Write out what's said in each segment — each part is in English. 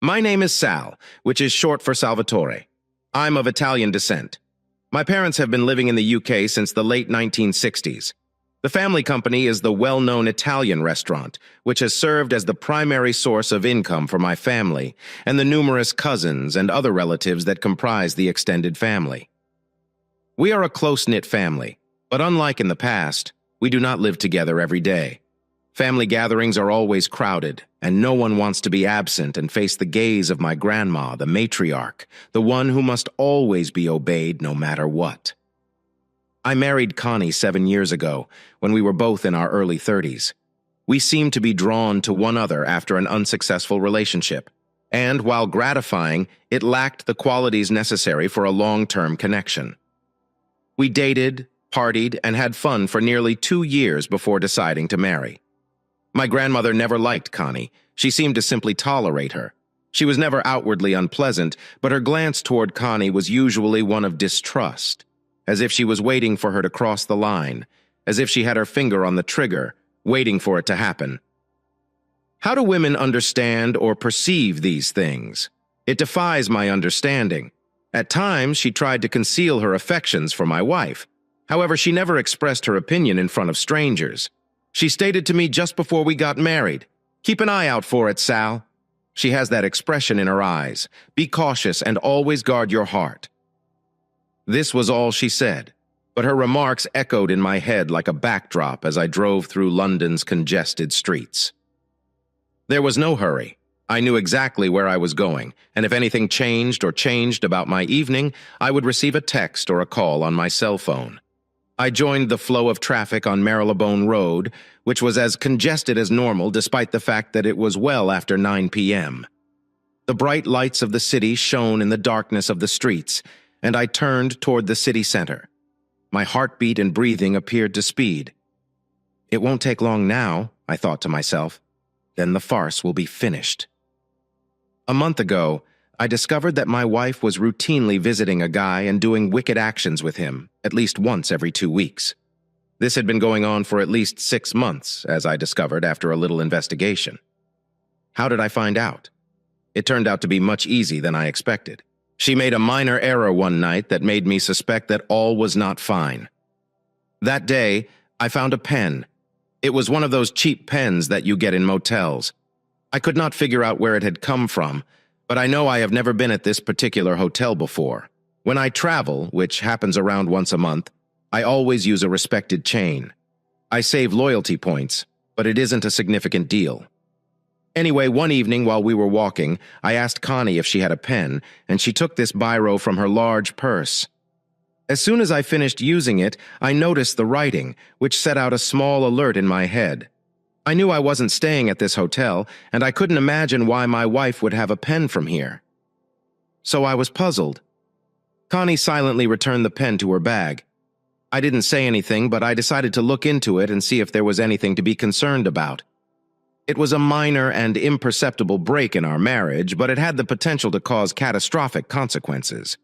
My name is Sal, which is short for Salvatore. I'm of Italian descent. My parents have been living in the UK since the late 1960s. The family company is the well-known Italian restaurant, which has served as the primary source of income for my family and the numerous cousins and other relatives that comprise the extended family. We are a close-knit family, but unlike in the past, we do not live together every day. Family gatherings are always crowded, and no one wants to be absent and face the gaze of my grandma, the matriarch, the one who must always be obeyed no matter what. I married Connie 7 years ago, when we were both in our early 30s. We seemed to be drawn to one another after an unsuccessful relationship, and while gratifying, it lacked the qualities necessary for a long-term connection. We dated, partied, and had fun for nearly 2 years before deciding to marry. My grandmother never liked Connie. She seemed to simply tolerate her. She was never outwardly unpleasant, but her glance toward Connie was usually one of distrust, as if she was waiting for her to cross the line, as if she had her finger on the trigger, waiting for it to happen. How do women understand or perceive these things? It defies my understanding. At times, she tried to conceal her affections for my wife. However, she never expressed her opinion in front of strangers. She stated to me just before we got married, "Keep an eye out for it, Sal." She has that expression in her eyes. "Be cautious and always guard your heart." This was all she said, but her remarks echoed in my head like a backdrop as I drove through London's congested streets. There was no hurry. I knew exactly where I was going, and if anything changed about my evening, I would receive a text or a call on my cell phone. I joined the flow of traffic on Marylebone Road, which was as congested as normal despite the fact that it was well after 9 p.m. The bright lights of the city shone in the darkness of the streets, and I turned toward the city center. My heartbeat and breathing appeared to speed. It won't take long now, I thought to myself. Then the farce will be finished. A month ago, I discovered that my wife was routinely visiting a guy and doing wicked actions with him, at least once every 2 weeks. This had been going on for at least 6 months, as I discovered after a little investigation. How did I find out? It turned out to be much easier than I expected. She made a minor error one night that made me suspect that all was not fine. That day, I found a pen. It was one of those cheap pens that you get in motels. I could not figure out where it had come from, but I know I have never been at this particular hotel before. When I travel, which happens around once a month, I always use a respected chain. I save loyalty points, but it isn't a significant deal. Anyway, one evening while we were walking, I asked Connie if she had a pen, and she took this biro from her large purse. As soon as I finished using it, I noticed the writing, which set out a small alert in my head. I knew I wasn't staying at this hotel, and I couldn't imagine why my wife would have a pen from here. So I was puzzled. Connie silently returned the pen to her bag. I didn't say anything, but I decided to look into it and see if there was anything to be concerned about. It was a minor and imperceptible break in our marriage, but it had the potential to cause catastrophic consequences.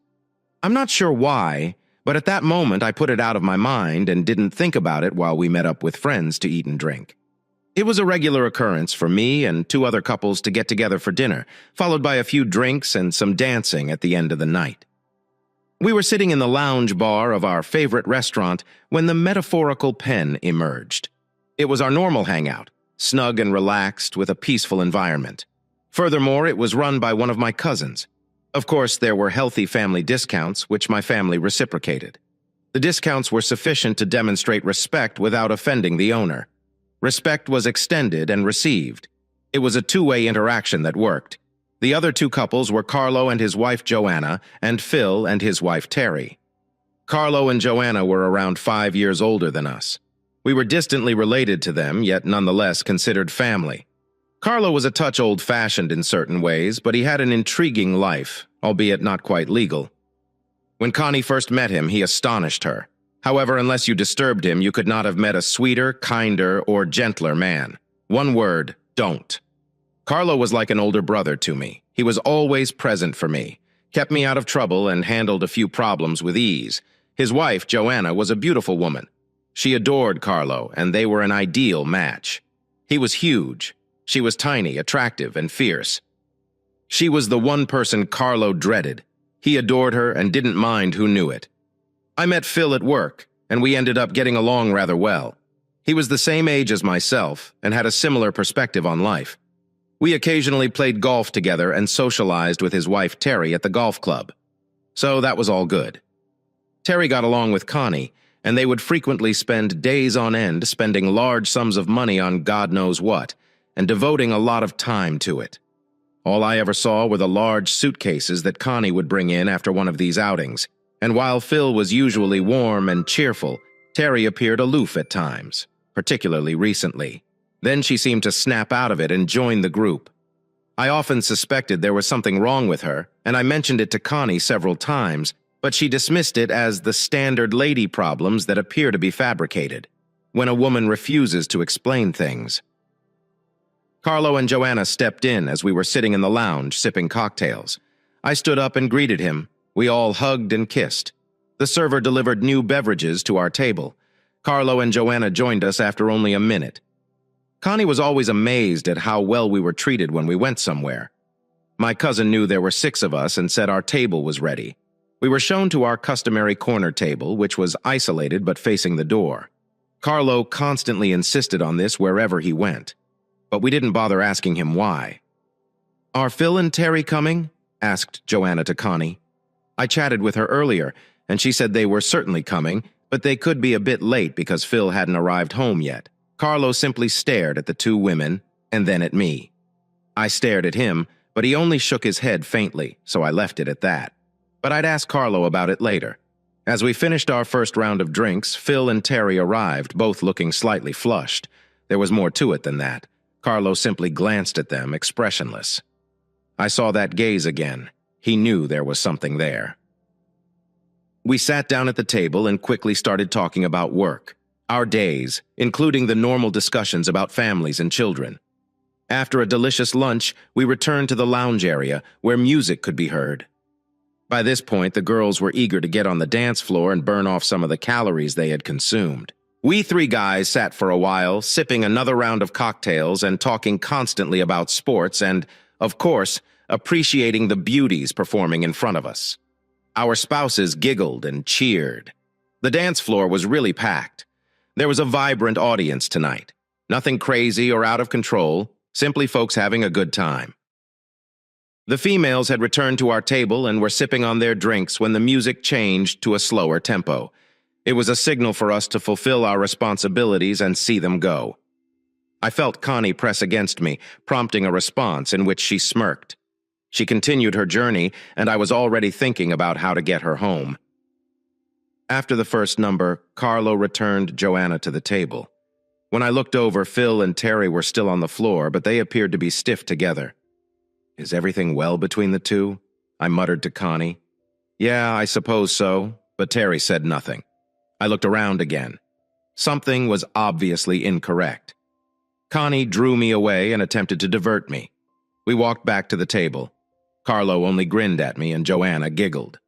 I'm not sure why, but at that moment I put it out of my mind and didn't think about it while we met up with friends to eat and drink. It was a regular occurrence for me and 2 other couples to get together for dinner, followed by a few drinks and some dancing at the end of the night. We were sitting in the lounge bar of our favorite restaurant when the metaphorical pen emerged. It was our normal hangout, snug and relaxed with a peaceful environment. Furthermore, it was run by one of my cousins. Of course, there were healthy family discounts, which my family reciprocated. The discounts were sufficient to demonstrate respect without offending the owner. Respect was extended and received. It was a two-way interaction that worked. The other 2 couples were Carlo and his wife Joanna, and Phil and his wife Terry. Carlo and Joanna were around 5 years older than us. We were distantly related to them, yet nonetheless considered family. Carlo was a touch old-fashioned in certain ways, but he had an intriguing life, albeit not quite legal. When Connie first met him, he astonished her. However, unless you disturbed him, you could not have met a sweeter, kinder, or gentler man. One word, don't. Carlo was like an older brother to me. He was always present for me, kept me out of trouble, and handled a few problems with ease. His wife, Joanna, was a beautiful woman. She adored Carlo, and they were an ideal match. He was huge. She was tiny, attractive, and fierce. She was the one person Carlo dreaded. He adored her and didn't mind who knew it. I met Phil at work, and we ended up getting along rather well. He was the same age as myself and had a similar perspective on life. We occasionally played golf together and socialized with his wife Terry at the golf club. So that was all good. Terry got along with Connie, and they would frequently spend days on end spending large sums of money on God knows what, and devoting a lot of time to it. All I ever saw were the large suitcases that Connie would bring in after one of these outings, and while Phil was usually warm and cheerful, Terry appeared aloof at times, particularly recently. Then she seemed to snap out of it and join the group. I often suspected there was something wrong with her, and I mentioned it to Connie several times, but she dismissed it as the standard lady problems that appear to be fabricated, when a woman refuses to explain things. Carlo and Joanna stepped in as we were sitting in the lounge sipping cocktails. I stood up and greeted him. We all hugged and kissed. The server delivered new beverages to our table. Carlo and Joanna joined us after only a minute. Connie was always amazed at how well we were treated when we went somewhere. My cousin knew there were 6 of us and said our table was ready. We were shown to our customary corner table, which was isolated but facing the door. Carlo constantly insisted on this wherever he went, but we didn't bother asking him why. "Are Phil and Terry coming?" asked Joanna to Connie. I chatted with her earlier, and she said they were certainly coming, but they could be a bit late because Phil hadn't arrived home yet. Carlo simply stared at the 2 women and then at me. I stared at him, but he only shook his head faintly, so I left it at that. But I'd ask Carlo about it later. As we finished our first round of drinks, Phil and Terry arrived, both looking slightly flushed. There was more to it than that. Carlo simply glanced at them, expressionless. I saw that gaze again. He knew there was something there. We sat down at the table and quickly started talking about work, our days, including the normal discussions about families and children. After a delicious lunch, we returned to the lounge area where music could be heard. By this point, the girls were eager to get on the dance floor and burn off some of the calories they had consumed. We 3 guys sat for a while, sipping another round of cocktails and talking constantly about sports and, of course, appreciating the beauties performing in front of us. Our spouses giggled and cheered. The dance floor was really packed. There was a vibrant audience tonight. Nothing crazy or out of control, simply folks having a good time. The females had returned to our table and were sipping on their drinks when the music changed to a slower tempo. It was a signal for us to fulfill our responsibilities and see them go. I felt Connie press against me, prompting a response in which she smirked. She continued her journey, and I was already thinking about how to get her home. After the first number, Carlo returned Joanna to the table. When I looked over, Phil and Terry were still on the floor, but they appeared to be stiff together. "Is everything well between the 2? I muttered to Connie. "Yeah, I suppose so," but Terry said nothing. I looked around again. Something was obviously incorrect. Connie drew me away and attempted to divert me. We walked back to the table. Carlo only grinned at me and Joanna giggled.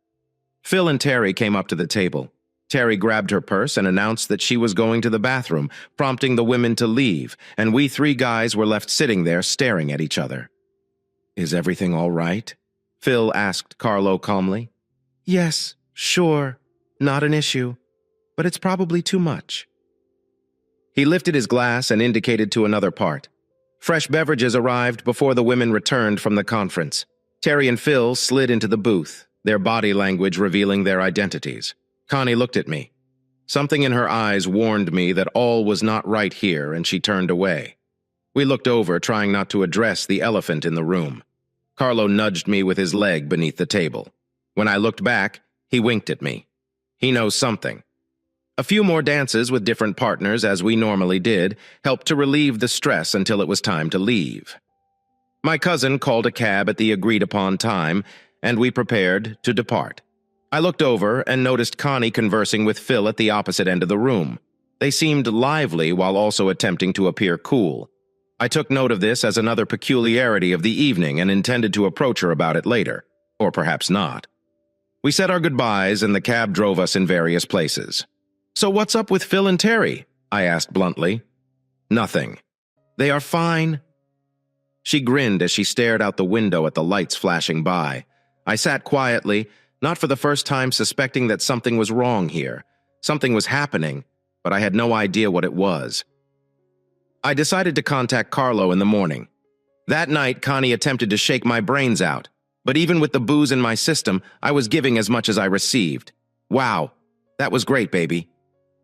Phil and Terry came up to the table. Terry grabbed her purse and announced that she was going to the bathroom, prompting the women to leave, and we 3 guys were left sitting there staring at each other. "Is everything all right?" Phil asked Carlo calmly. "Yes, sure, not an issue, but it's probably too much." He lifted his glass and indicated to another part. Fresh beverages arrived before the women returned from the conference. Terry and Phil slid into the booth, their body language revealing their identities. Connie looked at me. Something in her eyes warned me that all was not right here, and she turned away. We looked over, trying not to address the elephant in the room. Carlo nudged me with his leg beneath the table. When I looked back, he winked at me. He knows something. A few more dances with different partners, as we normally did, helped to relieve the stress until it was time to leave. My cousin called a cab at the agreed-upon time, and we prepared to depart. I looked over and noticed Connie conversing with Phil at the opposite end of the room. They seemed lively while also attempting to appear cool. I took note of this as another peculiarity of the evening and intended to approach her about it later, or perhaps not. We said our goodbyes and the cab drove us in various places. "So what's up with Phil and Terry?" I asked bluntly. "Nothing. They are fine." She grinned as she stared out the window at the lights flashing by. I sat quietly, not for the first time suspecting that something was wrong here. Something was happening, but I had no idea what it was. I decided to contact Carlo in the morning. That night, Connie attempted to shake my brains out, but even with the booze in my system, I was giving as much as I received. Wow, that was great, baby.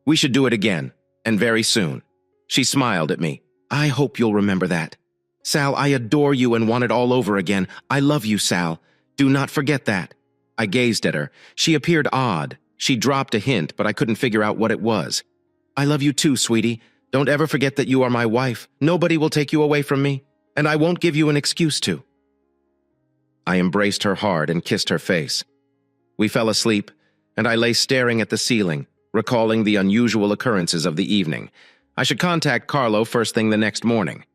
We should do it again, and very soon. She smiled at me. I hope you'll remember that. Sal, I adore you and want it all over again. I love you, Sal. Do not forget that. I gazed at her. She appeared odd. She dropped a hint, but I couldn't figure out what it was. I love you too, sweetie. Don't ever forget that you are my wife. Nobody will take you away from me, and I won't give you an excuse to. I embraced her hard and kissed her face. We fell asleep, and I lay staring at the ceiling, recalling the unusual occurrences of the evening. I should contact Carlo first thing the next morning.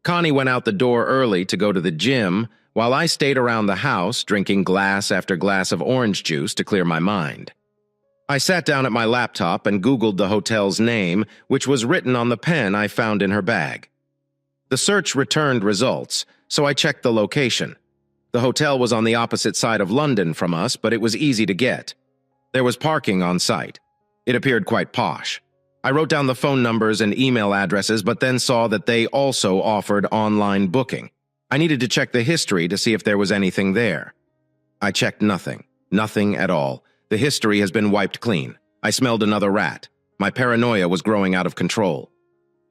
Connie went out the door early to go to the gym, while I stayed around the house drinking glass after glass of orange juice to clear my mind. I sat down at my laptop and Googled the hotel's name, which was written on the pen I found in her bag. The search returned results, so I checked the location. The hotel was on the opposite side of London from us, but it was easy to get. There was parking on site. It appeared quite posh. I wrote down the phone numbers and email addresses, but then saw that they also offered online booking. I needed to check the history to see if there was anything there. I checked nothing. Nothing at all. The history has been wiped clean. I smelled another rat. My paranoia was growing out of control.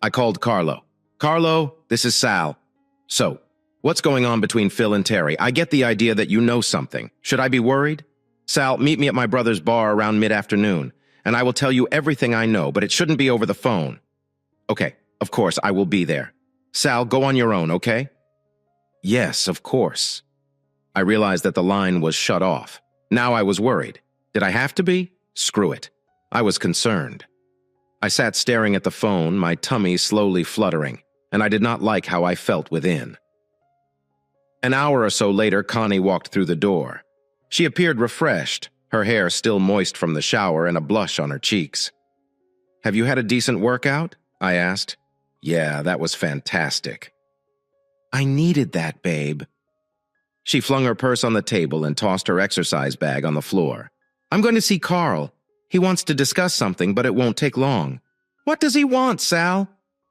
I called Carlo. Carlo, this is Sal. So, what's going on between Phil and Terry? I get the idea that you know something. Should I be worried? Sal, meet me at my brother's bar around mid-afternoon, and I will tell you everything I know, but it shouldn't be over the phone. Okay, of course, I will be there. Sal, go on your own, okay? Yes, of course. I realized that the line was shut off. Now I was worried. Did I have to be? Screw it. I was concerned. I sat staring at the phone, my tummy slowly fluttering, and I did not like how I felt within. An hour or so later, Connie walked through the door. She appeared refreshed, her hair still moist from the shower and a blush on her cheeks. Have you had a decent workout? I asked. Yeah, that was fantastic. I needed that, babe. She flung her purse on the table and tossed her exercise bag on the floor. I'm going to see Carl. He wants to discuss something, but it won't take long. What does he want, Sal?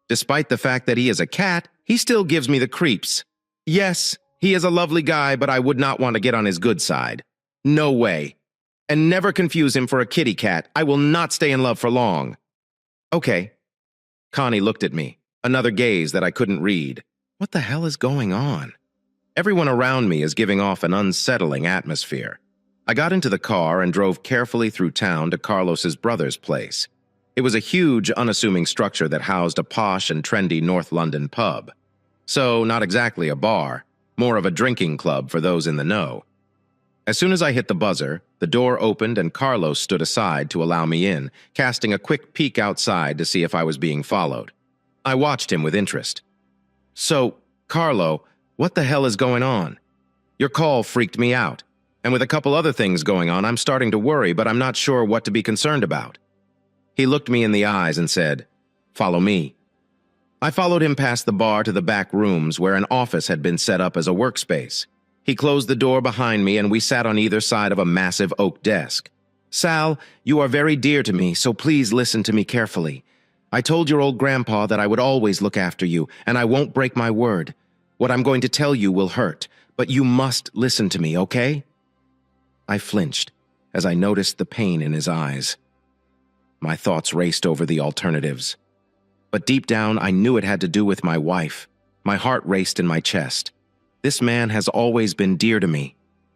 Despite the fact that he is a cat, he still gives me the creeps. Yes, he is a lovely guy, but I would not want to get on his good side. No way. And never confuse him for a kitty cat. I will not stay in love for long. Okay. Connie looked at me, another gaze that I couldn't read. What the hell is going on? Everyone around me is giving off an unsettling atmosphere. I got into the car and drove carefully through town to Carlos's brother's place. It was a huge, unassuming structure that housed a posh and trendy North London pub. So, not exactly a bar, more of a drinking club for those in the know. As soon as I hit the buzzer, the door opened and Carlos stood aside to allow me in, casting a quick peek outside to see if I was being followed. I watched him with interest. So, Carlo, what the hell is going on? Your call freaked me out. And with a couple other things going on, I'm starting to worry, but I'm not sure what to be concerned about. He looked me in the eyes and said, Follow me. I followed him past the bar to the back rooms where an office had been set up as a workspace. He closed the door behind me and we sat on either side of a massive oak desk. Sal, you are very dear to me, so please listen to me carefully. I told your old grandpa that I would always look after you, and I won't break my word. What I'm going to tell you will hurt, but you must listen to me, okay? I flinched as I noticed the pain in his eyes. My thoughts raced over the alternatives. But deep down, I knew it had to do with my wife. My heart raced in my chest. This man has always been dear to me.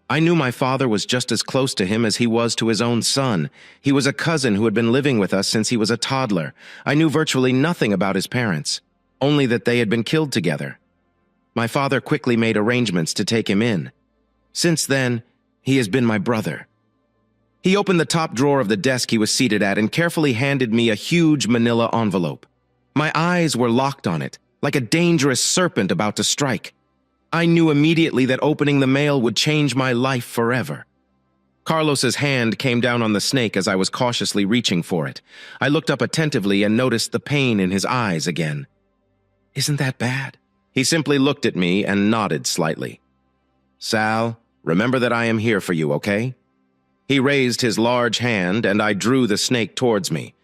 I knew my father was just as close to him as he was to his own son. He was a cousin who had been living with us since he was a toddler. I knew virtually nothing about his parents, only that they had been killed together. My father quickly made arrangements to take him in. Since then, he has been my brother. He opened the top drawer of the desk he was seated at and carefully handed me a huge manila envelope. My eyes were locked on it, like a dangerous serpent about to strike. I knew immediately that opening the mail would change my life forever. Carlos's hand came down on the snake as I was cautiously reaching for it. I looked up attentively and noticed the pain in his eyes again. Isn't that bad? He simply looked at me and nodded slightly. "Sal, remember that I am here for you, okay?" He raised his large hand, and I drew the snake towards me.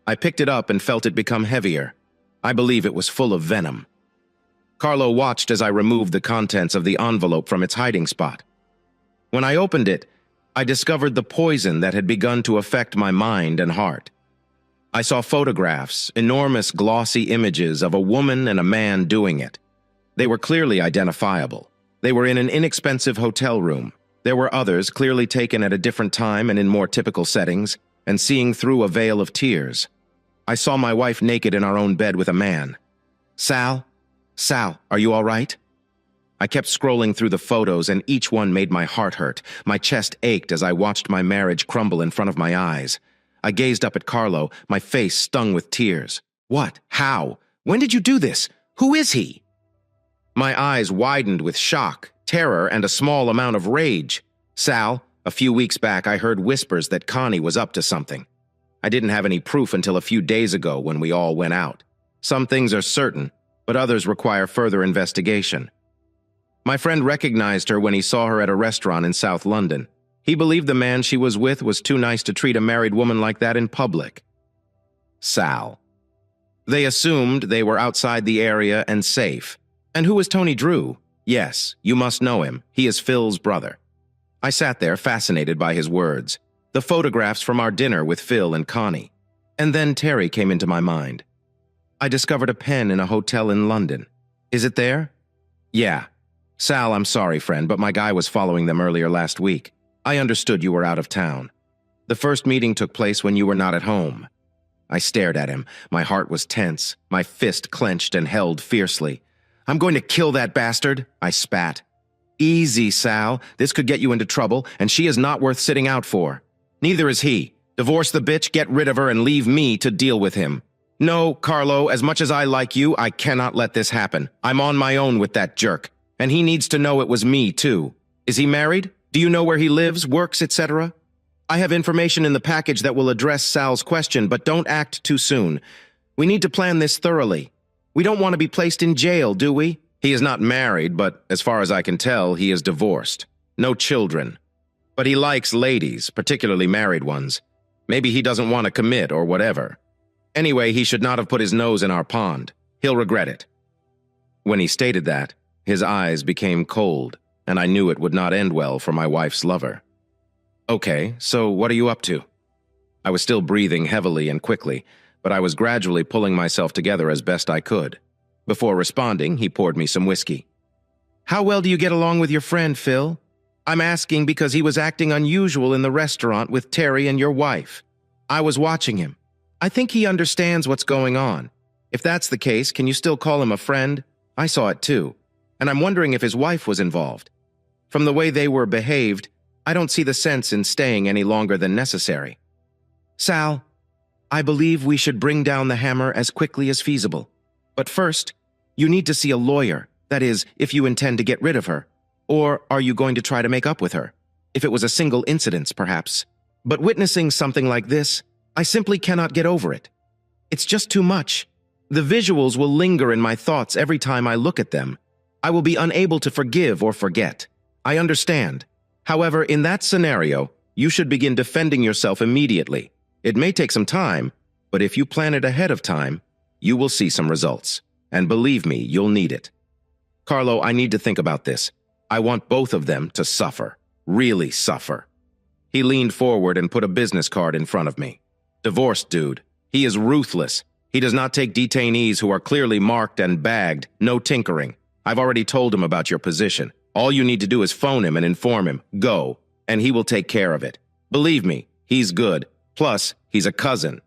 I picked it up and felt it become heavier. I believe it was full of venom. Carlo watched as I removed the contents of the envelope from its hiding spot. When I opened it, I discovered the poison that had begun to affect my mind and heart. I saw photographs, enormous glossy images of a woman and a man doing it. They were clearly identifiable. They were in an inexpensive hotel room. There were others clearly taken at a different time and in more typical settings, and seeing through a veil of tears. I saw my wife naked in our own bed with a man. Sal, are you all right?" I kept scrolling through the photos, and each one made my heart hurt. My chest ached as I watched my marriage crumble in front of my eyes. I gazed up at Carlo, my face stung with tears. "What? How? When did you do this? Who is he?" My eyes widened with shock, terror, and a small amount of rage. "Sal, a few weeks back I heard whispers that Connie was up to something. I didn't have any proof until a few days ago when we all went out. Some things are certain, but others require further investigation. My friend recognized her when he saw her at a restaurant in South London. He believed the man she was with was too nice to treat a married woman like that in public." Sal. "They assumed they were outside the area and safe. And who is Tony Drew? Yes, you must know him. He is Phil's brother." I sat there, fascinated by his words. The photographs from our dinner with Phil and Connie. And then Terry came into my mind. "I discovered a pen in a hotel in London. Is it there?" "Yeah. Sal, I'm sorry, friend, but my guy was following them earlier last week. I understood you were out of town. The first meeting took place when you were not at home." I stared at him. My heart was tense, my fist clenched and held fiercely. "I'm going to kill that bastard," I spat. "Easy, Sal. This could get you into trouble, and she is not worth sitting out for. Neither is he. Divorce the bitch, get rid of her, and leave me to deal with him." "No, Carlo, as much as I like you, I cannot let this happen. I'm on my own with that jerk. And he needs to know it was me, too. Is he married? Do you know where he lives, works, etc.? I have information in the package that will address Sal's question, but don't act too soon. We need to plan this thoroughly. We don't want to be placed in jail, do we? He is not married, but as far as I can tell, he is divorced. No children. But he likes ladies, particularly married ones. Maybe he doesn't want to commit or whatever. Anyway, he should not have put his nose in our pond. He'll regret it." When he stated that, his eyes became cold, and I knew it would not end well for my wife's lover. "Okay, so what are you up to?" I was still breathing heavily and quickly, but I was gradually pulling myself together as best I could. Before responding, he poured me some whiskey. "How well do you get along with your friend, Phil? I'm asking because he was acting unusual in the restaurant with Terry and your wife. I was watching him. I think he understands what's going on. If that's the case, can you still call him a friend? I saw it too. And I'm wondering if his wife was involved. From the way they were behaved, I don't see the sense in staying any longer than necessary. Sal, I believe we should bring down the hammer as quickly as feasible. But first, you need to see a lawyer, that is, if you intend to get rid of her. Or are you going to try to make up with her? If it was a single incident, perhaps. But witnessing something like this, I simply cannot get over it. It's just too much. The visuals will linger in my thoughts every time I look at them. I will be unable to forgive or forget. I understand. However, in that scenario, you should begin defending yourself immediately. It may take some time, but if you plan it ahead of time, you will see some results. And believe me, you'll need it. Carlo, I need to think about this. I want both of them to suffer. Really suffer. He leaned forward and put a business card in front of me. Divorced dude. He is ruthless. He does not take detainees who are clearly marked and bagged. No tinkering. I've already told him about your position. All you need to do is phone him and inform him. Go, and he will take care of it. Believe me, he's good. Plus, he's a cousin.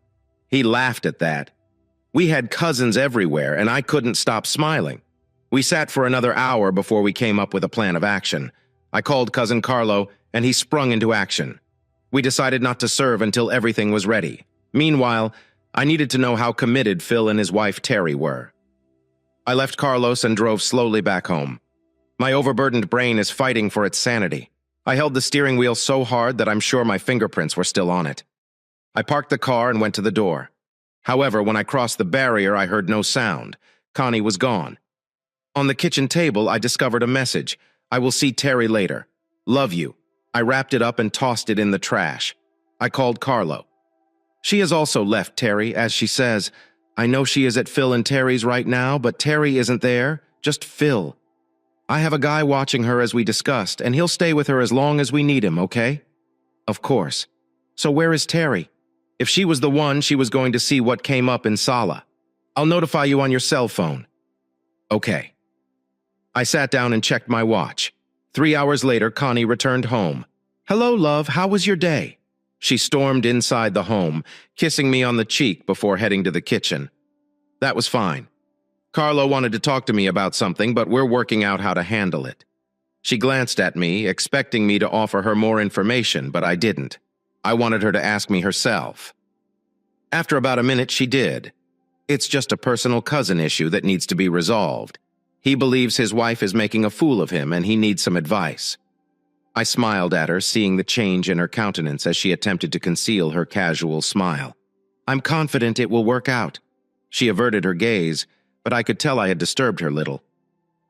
He laughed at that. We had cousins everywhere, and I couldn't stop smiling. We sat for another hour before we came up with a plan of action. I called Cousin Carlo, and he sprung into action. We decided not to serve until everything was ready. Meanwhile, I needed to know how committed Phil and his wife Terry were. I left Carlos and drove slowly back home. My overburdened brain is fighting for its sanity. I held the steering wheel so hard that I'm sure my fingerprints were still on it. I parked the car and went to the door. However, when I crossed the barrier, I heard no sound. Connie was gone. On the kitchen table, I discovered a message. I will see Terry later. Love you. I wrapped it up and tossed it in the trash. I called Carlo. She has also left Terry, as she says. I know she is at Phil and Terry's right now, but Terry isn't there, just Phil. I have a guy watching her as we discussed, and he'll stay with her as long as we need him, okay? Of course. So where is Terry? If she was the one, she was going to see what came up in Sala. I'll notify you on your cell phone. Okay. I sat down and checked my watch. 3 hours later, Connie returned home. Hello, love, how was your day? She stormed inside the home, kissing me on the cheek before heading to the kitchen. That was fine. Carlo wanted to talk to me about something, but we're working out how to handle it. She glanced at me, expecting me to offer her more information, but I didn't. I wanted her to ask me herself. After about a minute, she did. It's just a personal cousin issue that needs to be resolved. He believes his wife is making a fool of him, and he needs some advice. I smiled at her, seeing the change in her countenance as she attempted to conceal her casual smile. I'm confident it will work out. She averted her gaze, but I could tell I had disturbed her little.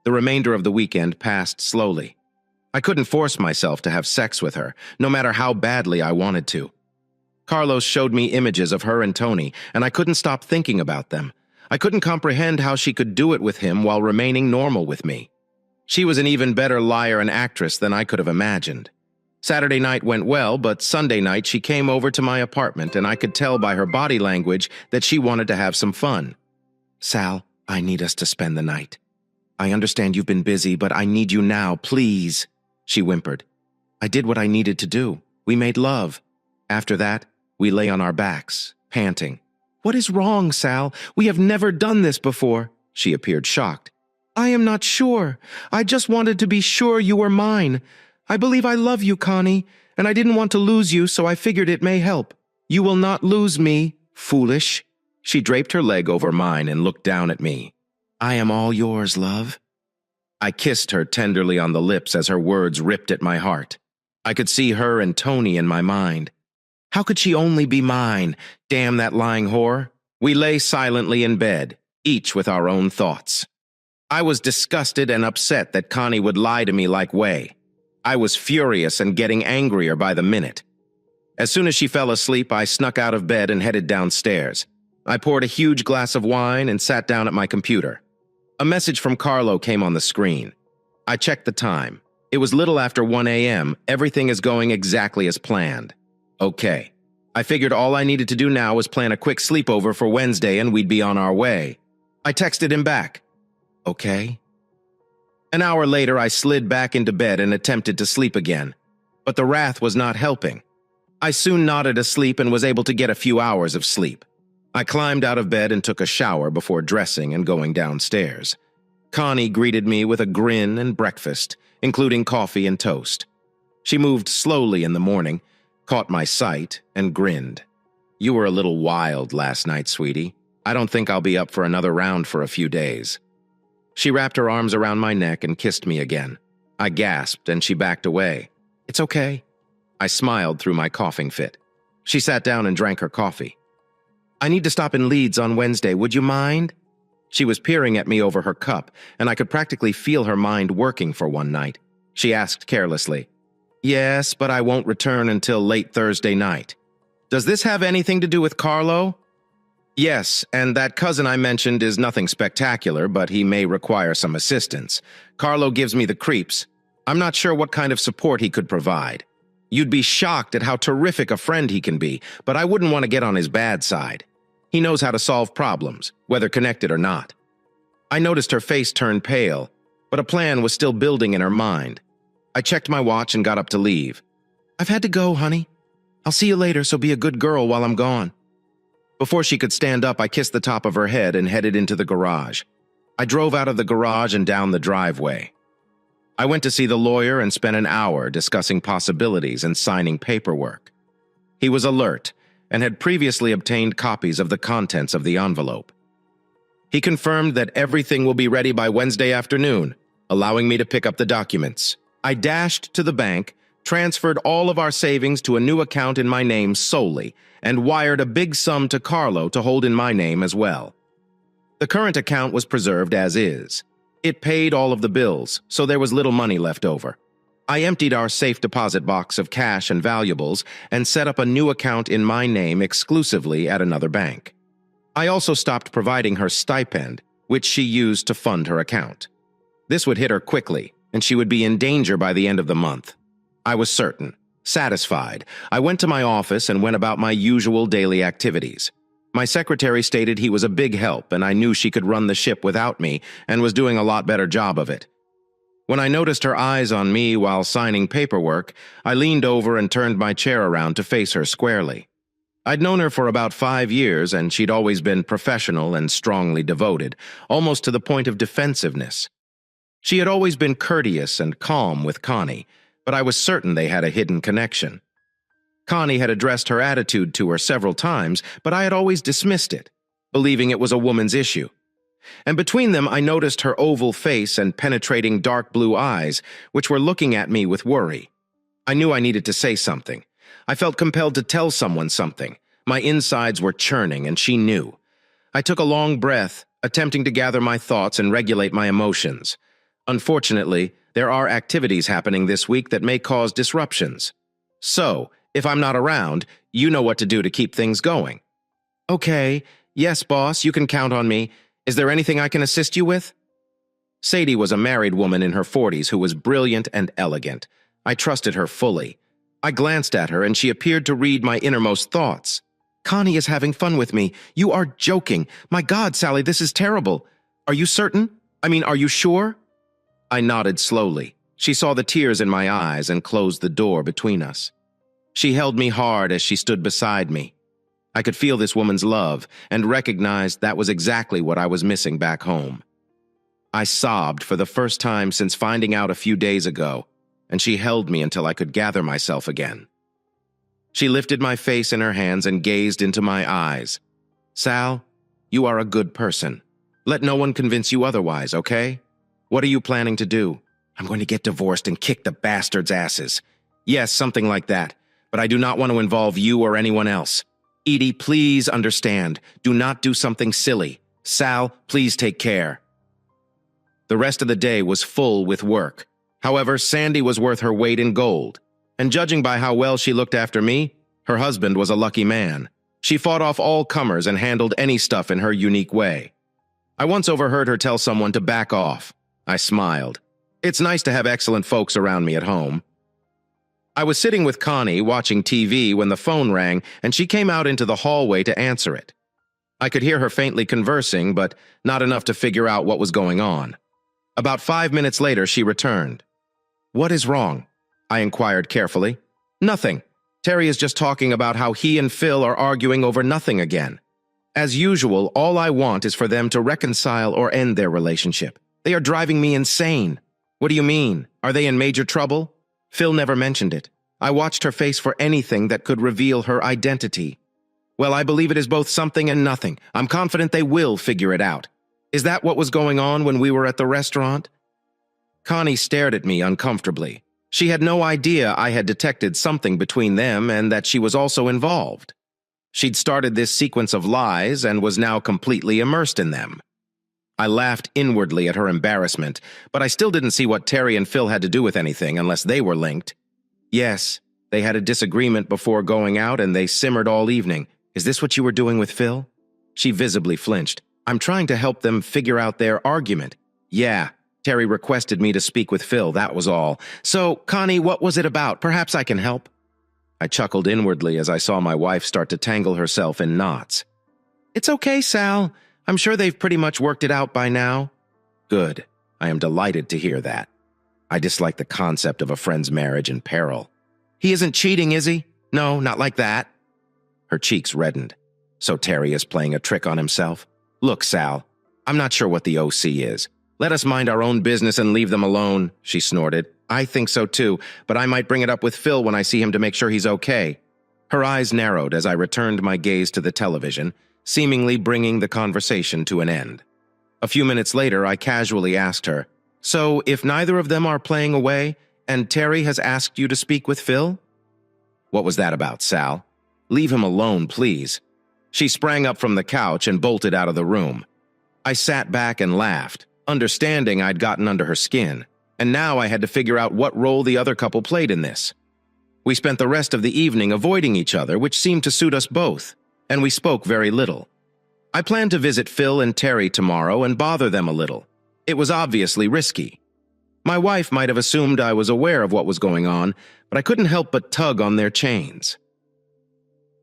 The remainder of the weekend passed slowly. I couldn't force myself to have sex with her, no matter how badly I wanted to. Carlos showed me images of her and Tony, and I couldn't stop thinking about them. I couldn't comprehend how she could do it with him while remaining normal with me. She was an even better liar and actress than I could have imagined. Saturday night went well, but Sunday night she came over to my apartment, and I could tell by her body language that she wanted to have some fun. Sal, I need us to spend the night. I understand you've been busy, but I need you now, please, she whimpered. I did what I needed to do. We made love. After that, we lay on our backs, panting. What is wrong, Sal? We have never done this before. She appeared shocked. I am not sure. I just wanted to be sure you were mine. I believe I love you, Connie, and I didn't want to lose you, so I figured it may help. You will not lose me, foolish. She draped her leg over mine and looked down at me. I am all yours, love. I kissed her tenderly on the lips as her words ripped at my heart. I could see her and Tony in my mind. How could she only be mine? Damn that lying whore. We lay silently in bed, each with our own thoughts. I was disgusted and upset that Connie would lie to me like Way. I was furious and getting angrier by the minute. As soon as she fell asleep, I snuck out of bed and headed downstairs. I poured a huge glass of wine and sat down at my computer. A message from Carlo came on the screen. I checked the time. It was little after 1 a.m. Everything is going exactly as planned. Okay. I figured all I needed to do now was plan a quick sleepover for Wednesday and we'd be on our way. I texted him back. Okay. An hour later, I slid back into bed and attempted to sleep again. But the wrath was not helping. I soon nodded asleep and was able to get a few hours of sleep. I climbed out of bed and took a shower before dressing and going downstairs. Connie greeted me with a grin and breakfast, including coffee and toast. She moved slowly in the morning, caught my sight, and grinned. You were a little wild last night, sweetie. I don't think I'll be up for another round for a few days. She wrapped her arms around my neck and kissed me again. I gasped and she backed away. It's okay. I smiled through my coughing fit. She sat down and drank her coffee. I need to stop in Leeds on Wednesday. Would you mind? She was peering at me over her cup, and I could practically feel her mind working for one night. She asked carelessly. Yes, but I won't return until late Thursday night. Does this have anything to do with Carlo? Yes, and that cousin I mentioned is nothing spectacular, but he may require some assistance. Carlo gives me the creeps. I'm not sure what kind of support he could provide. You'd be shocked at how terrific a friend he can be, but I wouldn't want to get on his bad side. He knows how to solve problems, whether connected or not. I noticed her face turn pale, but a plan was still building in her mind. I checked my watch and got up to leave. I've had to go, honey. I'll see you later, so be a good girl while I'm gone. Before she could stand up, I kissed the top of her head and headed into the garage. I drove out of the garage and down the driveway. I went to see the lawyer and spent an hour discussing possibilities and signing paperwork. He was alert and had previously obtained copies of the contents of the envelope. He confirmed that everything will be ready by Wednesday afternoon, allowing me to pick up the documents. I dashed to the bank, transferred all of our savings to a new account in my name solely, and wired a big sum to Carlo to hold in my name as well. The current account was preserved as is. It paid all of the bills, so there was little money left over. I emptied our safe deposit box of cash and valuables and set up a new account in my name exclusively at another bank. I also stopped providing her stipend, which she used to fund her account. This would hit her quickly, and she would be in danger by the end of the month. I was certain. Satisfied, I went to my office and went about my usual daily activities. My secretary stated he was a big help, and I knew she could run the ship without me and was doing a lot better job of it. When I noticed her eyes on me while signing paperwork, I leaned over and turned my chair around to face her squarely. I'd known her for about 5 years, and she'd always been professional and strongly devoted, almost to the point of defensiveness. She had always been courteous and calm with Connie, but I was certain they had a hidden connection. Connie had addressed her attitude to her several times, but I had always dismissed it, believing it was a woman's issue. And between them, I noticed her oval face and penetrating dark blue eyes, which were looking at me with worry. I knew I needed to say something. I felt compelled to tell someone something. My insides were churning, and she knew. I took a long breath, attempting to gather my thoughts and regulate my emotions. Unfortunately, there are activities happening this week that may cause disruptions. So, if I'm not around, you know what to do to keep things going. Okay, yes, boss, you can count on me. Is there anything I can assist you with? Sadie was a married woman in her 40s who was brilliant and elegant. I trusted her fully. I glanced at her and she appeared to read my innermost thoughts. Connie is having fun with me. You are joking. My God, Sally, this is terrible. Are you certain? Are you sure? I nodded slowly. She saw the tears in my eyes and closed the door between us. She held me hard as she stood beside me. I could feel this woman's love and recognized that was exactly what I was missing back home. I sobbed for the first time since finding out a few days ago, and she held me until I could gather myself again. She lifted my face in her hands and gazed into my eyes. Sal, you are a good person. Let no one convince you otherwise, okay? What are you planning to do? I'm going to get divorced and kick the bastards' asses. Yes, something like that, but I do not want to involve you or anyone else. Edie, please understand. Do not do something silly. Sal, please take care. The rest of the day was full with work. However, Sandy was worth her weight in gold. And judging by how well she looked after me, her husband was a lucky man. She fought off all comers and handled any stuff in her unique way. I once overheard her tell someone to back off. I smiled. It's nice to have excellent folks around me at home. I was sitting with Connie watching TV when the phone rang and she came out into the hallway to answer it. I could hear her faintly conversing, but not enough to figure out what was going on. About 5 minutes later, she returned. What is wrong? I inquired carefully. Nothing. Terry is just talking about how he and Phil are arguing over nothing again. As usual, all I want is for them to reconcile or end their relationship. They are driving me insane. What do you mean? Are they in major trouble? Phil never mentioned it. I watched her face for anything that could reveal her identity. Well, I believe it is both something and nothing. I'm confident they will figure it out. Is that what was going on when we were at the restaurant? Connie stared at me uncomfortably. She had no idea I had detected something between them and that she was also involved. She'd started this sequence of lies and was now completely immersed in them. I laughed inwardly at her embarrassment, but I still didn't see what Terry and Phil had to do with anything unless they were linked. Yes, they had a disagreement before going out and they simmered all evening. Is this what you were doing with Phil? She visibly flinched. I'm trying to help them figure out their argument. Yeah, Terry requested me to speak with Phil, that was all. So, Connie, what was it about? Perhaps I can help. I chuckled inwardly as I saw my wife start to tangle herself in knots. It's okay, Sal. I'm sure they've pretty much worked it out by now. Good. I am delighted to hear that. I dislike the concept of a friend's marriage in peril. He isn't cheating, is he? No, not like that. Her cheeks reddened. So Terry is playing a trick on himself? Look, Sal, I'm not sure what the OC is. Let us mind our own business and leave them alone, she snorted. I think so too, but I might bring it up with Phil when I see him to make sure he's okay. Her eyes narrowed as I returned my gaze to the television, seemingly bringing the conversation to an end. A few minutes later, I casually asked her, So, if neither of them are playing away, and Terry has asked you to speak with Phil? What was that about, Sal? Leave him alone, please. She sprang up from the couch and bolted out of the room. I sat back and laughed. understanding I'd gotten under her skin, and now I had to figure out what role the other couple played in this. We spent the rest of the evening avoiding each other, which seemed to suit us both, and we spoke very little. I planned to visit Phil and Terry tomorrow and bother them a little. It was obviously risky. My wife might have assumed I was aware of what was going on, but I couldn't help but tug on their chains.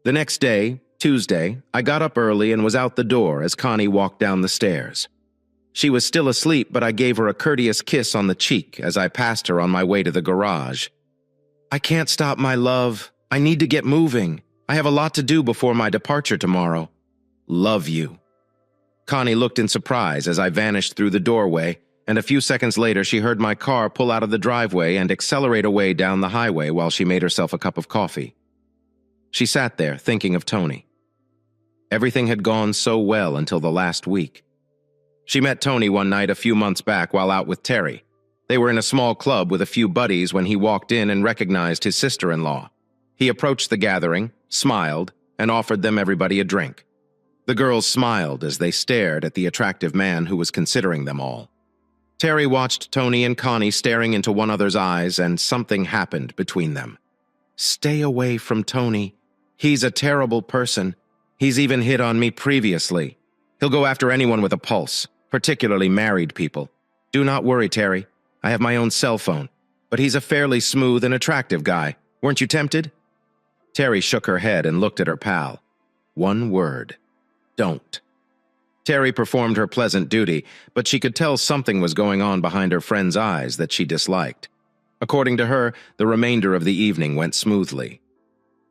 The next day, Tuesday, I got up early and was out the door as Connie walked down the stairs. She was still asleep, but I gave her a courteous kiss on the cheek as I passed her on my way to the garage. "I can't stop, my love. I need to get moving. I have a lot to do before my departure tomorrow. Love you." Connie looked in surprise as I vanished through the doorway, and a few seconds later she heard my car pull out of the driveway and accelerate away down the highway while she made herself a cup of coffee. She sat there, thinking of Tony. Everything had gone so well until the last week. She met Tony one night a few months back while out with Terry. They were in a small club with a few buddies when he walked in and recognized his sister-in-law. He approached the gathering, smiled, and offered them everybody a drink. The girls smiled as they stared at the attractive man who was considering them all. Terry watched Tony and Connie staring into one another's eyes, and something happened between them. "Stay away from Tony. He's a terrible person. He's even hit on me previously. He'll go after anyone with a pulse, particularly married people. Do not worry, Terry. I have my own cell phone. But he's a fairly smooth and attractive guy. Weren't you tempted?" Terry shook her head and looked at her pal. One word. Don't. Terry performed her pleasant duty, but she could tell something was going on behind her friend's eyes that she disliked. According to her, the remainder of the evening went smoothly.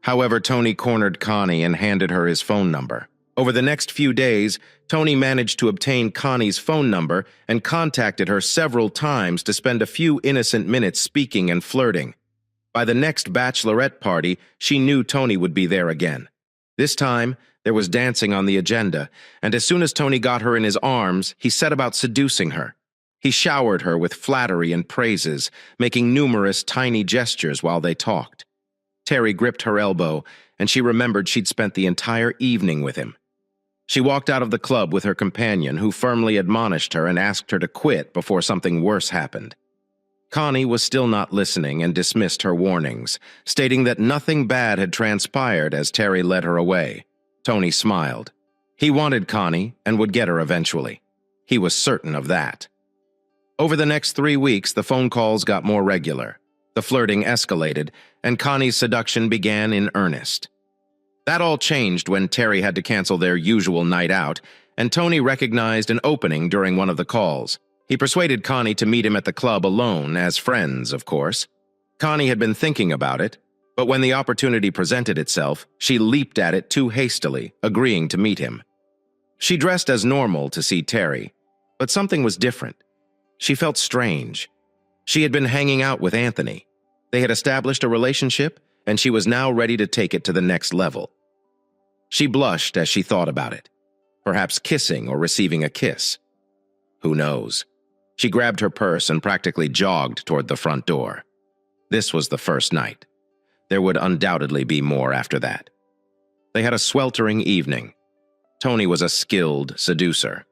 However, Tony cornered Connie and handed her his phone number. Over the next few days, Tony managed to obtain Connie's phone number and contacted her several times to spend a few innocent minutes speaking and flirting. By the next bachelorette party, she knew Tony would be there again. This time, there was dancing on the agenda, and as soon as Tony got her in his arms, he set about seducing her. He showered her with flattery and praises, making numerous tiny gestures while they talked. Terry gripped her elbow, and she remembered she'd spent the entire evening with him. She walked out of the club with her companion, who firmly admonished her and asked her to quit before something worse happened. Connie was still not listening and dismissed her warnings, stating that nothing bad had transpired as Terry led her away. Tony smiled. He wanted Connie and would get her eventually. He was certain of that. Over the next 3 weeks, the phone calls got more regular. The flirting escalated, and Connie's seduction began in earnest. That all changed when Terry had to cancel their usual night out, and Tony recognized an opening during one of the calls. He persuaded Connie to meet him at the club alone, as friends, of course. Connie had been thinking about it, but when the opportunity presented itself, she leaped at it too hastily, agreeing to meet him. She dressed as normal to see Terry, but something was different. She felt strange. She had been hanging out with Anthony. They had established a relationship, and she was now ready to take it to the next level. She blushed as she thought about it, perhaps kissing or receiving a kiss. Who knows? She grabbed her purse and practically jogged toward the front door. This was the first night. There would undoubtedly be more after that. They had a sweltering evening. Tony was a skilled seducer.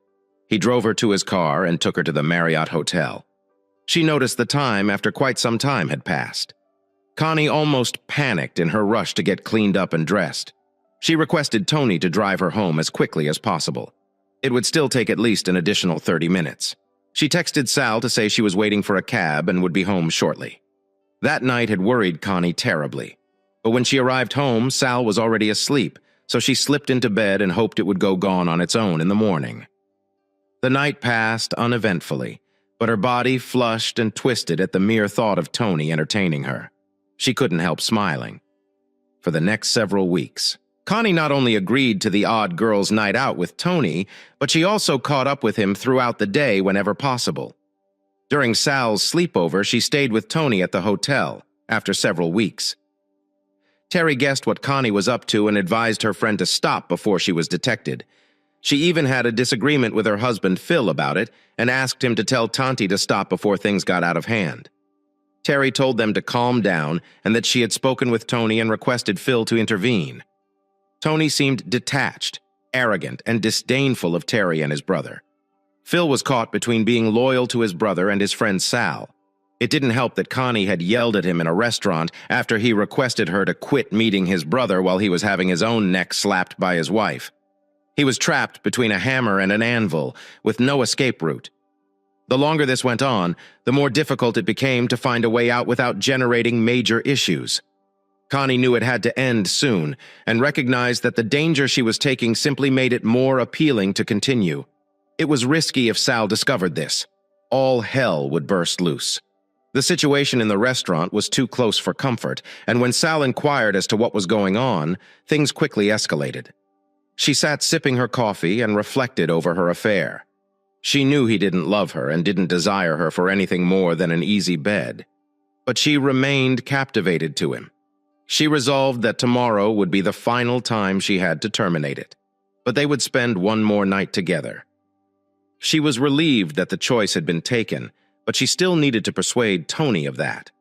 He drove her to his car and took her to the Marriott Hotel. She noticed the time after quite some time had passed. Connie almost panicked in her rush to get cleaned up and dressed. She requested Tony to drive her home as quickly as possible. It would still take at least an additional 30 minutes. She texted Sal to say she was waiting for a cab and would be home shortly. That night had worried Connie terribly. But when she arrived home, Sal was already asleep, so she slipped into bed and hoped it would go gone on its own in the morning. The night passed uneventfully, but her body flushed and twisted at the mere thought of Tony entertaining her. She couldn't help smiling. For the next several weeks, Connie not only agreed to the odd girls' night out with Tony, but she also caught up with him throughout the day whenever possible. During Sal's sleepover, she stayed with Tony at the hotel after several weeks. Terry guessed what Connie was up to and advised her friend to stop before she was detected. She even had a disagreement with her husband Phil about it and asked him to tell Tanti to stop before things got out of hand. Terry told them to calm down and that she had spoken with Tony and requested Phil to intervene. Tony seemed detached, arrogant, and disdainful of Terry and his brother. Phil was caught between being loyal to his brother and his friend Sal. It didn't help that Connie had yelled at him in a restaurant after he requested her to quit meeting his brother while he was having his own neck slapped by his wife. He was trapped between a hammer and an anvil, with no escape route. The longer this went on, the more difficult it became to find a way out without generating major issues. Connie knew it had to end soon, and recognized that the danger she was taking simply made it more appealing to continue. It was risky if Sal discovered this. All hell would burst loose. The situation in the restaurant was too close for comfort, and when Sal inquired as to what was going on, things quickly escalated. She sat sipping her coffee and reflected over her affair. She knew he didn't love her and didn't desire her for anything more than an easy bed. But she remained captivated to him. She resolved that tomorrow would be the final time she had to terminate it, but they would spend one more night together. She was relieved that the choice had been taken, but she still needed to persuade Tony of that.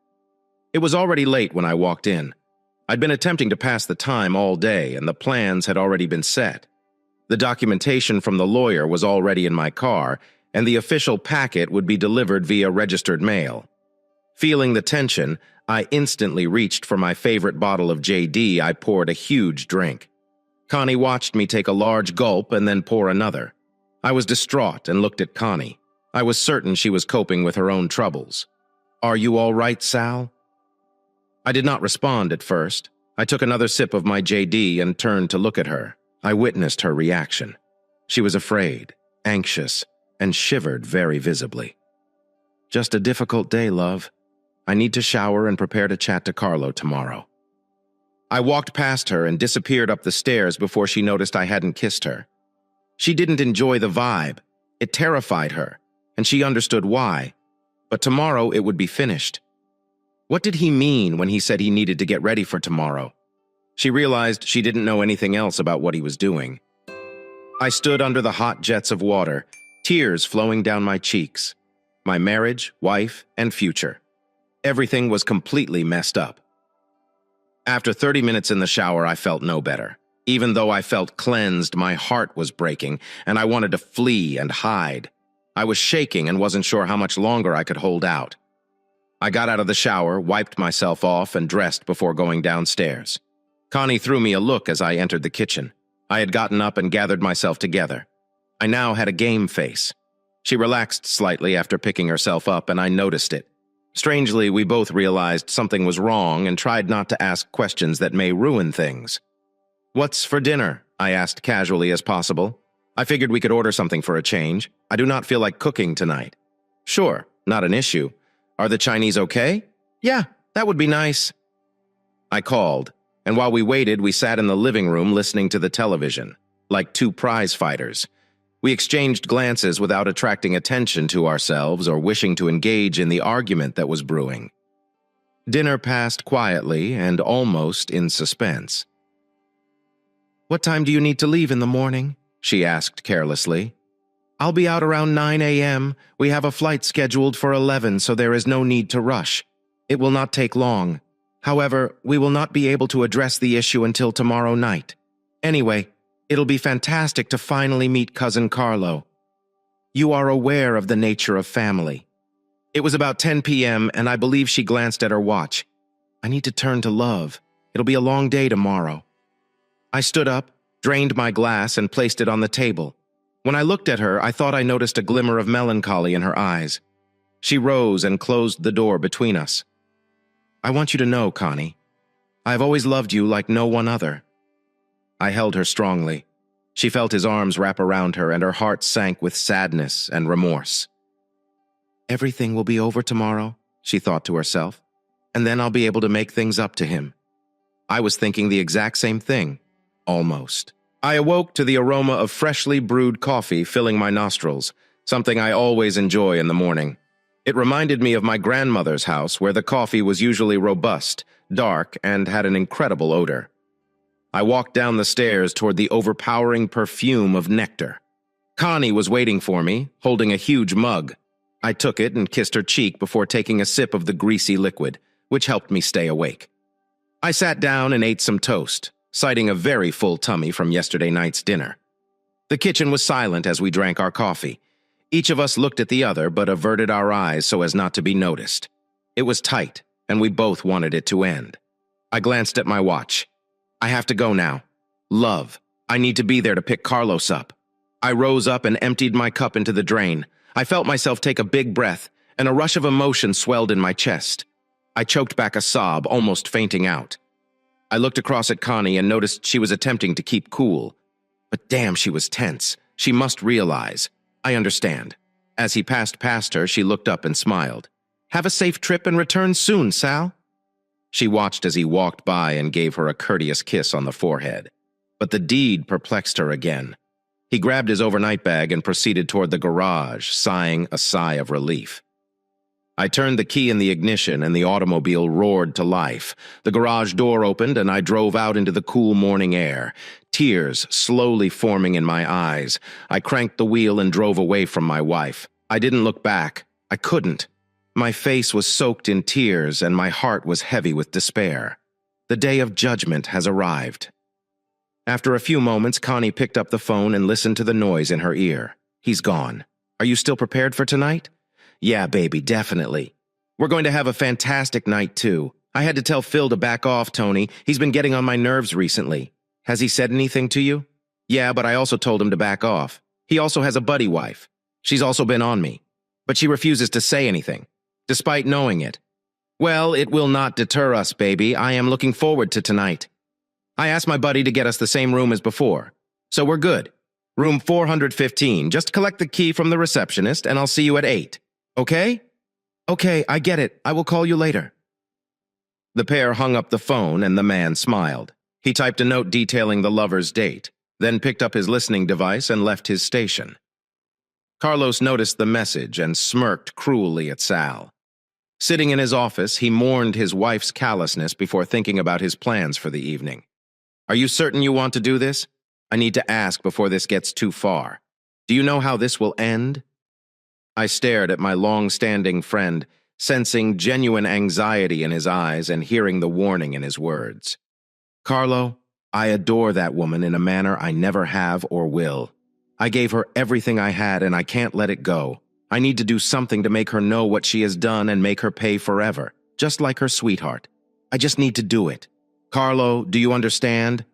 It was already late when I walked in. I'd been attempting to pass the time all day, and the plans had already been set. The documentation from the lawyer was already in my car, and the official packet would be delivered via registered mail. Feeling the tension, I instantly reached for my favorite bottle of JD. I poured a huge drink. Connie watched me take a large gulp and then pour another. I was distraught and looked at Connie. I was certain she was coping with her own troubles. "Are you all right, Sal?" I did not respond at first. I took another sip of my JD and turned to look at her. I witnessed her reaction. She was afraid, anxious, and shivered very visibly. "Just a difficult day, love. I need to shower and prepare to chat to Carlo tomorrow." I walked past her and disappeared up the stairs before she noticed I hadn't kissed her. She didn't enjoy the vibe. It terrified her, and she understood why. But tomorrow it would be finished. What did he mean when he said he needed to get ready for tomorrow? She realized she didn't know anything else about what he was doing. I stood under the hot jets of water, tears flowing down my cheeks. My marriage, wife, and future. Everything was completely messed up. After 30 minutes in the shower, I felt no better. Even though I felt cleansed, my heart was breaking, and I wanted to flee and hide. I was shaking and wasn't sure how much longer I could hold out. I got out of the shower, wiped myself off, and dressed before going downstairs. Connie threw me a look as I entered the kitchen. I had gotten up and gathered myself together. I now had a game face. She relaxed slightly after picking herself up, and I noticed it. Strangely, we both realized something was wrong and tried not to ask questions that may ruin things. "What's for dinner?" I asked casually as possible. I figured we could order something for a change. I do not feel like cooking tonight. "Sure, not an issue. Are the Chinese okay?" "Yeah, that would be nice." I called, and while we waited, we sat in the living room listening to the television, like two prize fighters. We exchanged glances without attracting attention to ourselves or wishing to engage in the argument that was brewing. Dinner passed quietly and almost in suspense. "What time do you need to leave in the morning?" she asked carelessly. "I'll be out around 9 a.m. We have a flight scheduled for 11, so there is no need to rush. It will not take long. However, we will not be able to address the issue until tomorrow night. Anyway, it'll be fantastic to finally meet Cousin Carlo. You are aware of the nature of family." It was about 10 p.m., and I believe she glanced at her watch. "I need to turn to Love. It'll be a long day tomorrow." I stood up, drained my glass, and placed it on the table. When I looked at her, I thought I noticed a glimmer of melancholy in her eyes. She rose and closed the door between us. "I want you to know, Connie, I have always loved you like no one other." I held her strongly. She felt his arms wrap around her, and her heart sank with sadness and remorse. "Everything will be over tomorrow," she thought to herself, "and then I'll be able to make things up to him." I was thinking the exact same thing. Almost. I awoke to the aroma of freshly brewed coffee filling my nostrils, something I always enjoy in the morning. It reminded me of my grandmother's house, where the coffee was usually robust, dark, and had an incredible odor. I walked down the stairs toward the overpowering perfume of nectar. Connie was waiting for me, holding a huge mug. I took it and kissed her cheek before taking a sip of the greasy liquid, which helped me stay awake. I sat down and ate some toast, citing a very full tummy from yesterday night's dinner. The kitchen was silent as we drank our coffee. Each of us looked at the other but averted our eyes so as not to be noticed. It was tight, and we both wanted it to end. I glanced at my watch. I have to go now. Love, I need to be there to pick Carlos up. I rose up and emptied my cup into the drain. I felt myself take a big breath, and a rush of emotion swelled in my chest. I choked back a sob, almost fainting out. I looked across at Connie and noticed she was attempting to keep cool. But damn, she was tense. She must realize. I understand. As he passed past her, she looked up and smiled. Have a safe trip and return soon, Sal. She watched as he walked by and gave her a courteous kiss on the forehead. But the deed perplexed her again. He grabbed his overnight bag and proceeded toward the garage, sighing a sigh of relief. I turned the key in the ignition and the automobile roared to life. The garage door opened and I drove out into the cool morning air, tears slowly forming in my eyes. I cranked the wheel and drove away from my wife. I didn't look back. I couldn't. My face was soaked in tears and my heart was heavy with despair. The day of judgment has arrived. After a few moments, Connie picked up the phone and listened to the noise in her ear. He's gone. Are you still prepared for tonight? Yeah, baby, definitely. We're going to have a fantastic night, too. I had to tell Phil to back off, Tony. He's been getting on my nerves recently. Has he said anything to you? Yeah, but I also told him to back off. He also has a buddy wife. She's also been on me. But she refuses to say anything, despite knowing it. Well, it will not deter us, baby. I am looking forward to tonight. I asked my buddy to get us the same room as before. So we're good. Room 415. Just collect the key from the receptionist and I'll see you at 8. Okay? Okay, I get it. I will call you later. The pair hung up the phone and the man smiled. He typed a note detailing the lovers' date, then picked up his listening device and left his station. Carlos noticed the message and smirked cruelly at Sal. Sitting in his office, he mourned his wife's callousness before thinking about his plans for the evening. Are you certain you want to do this? I need to ask before this gets too far. Do you know how this will end? I stared at my long-standing friend, sensing genuine anxiety in his eyes and hearing the warning in his words. Carlo, I adore that woman in a manner I never have or will. I gave her everything I had and I can't let it go. I need to do something to make her know what she has done and make her pay forever, just like her sweetheart. I just need to do it. Carlo, do you understand?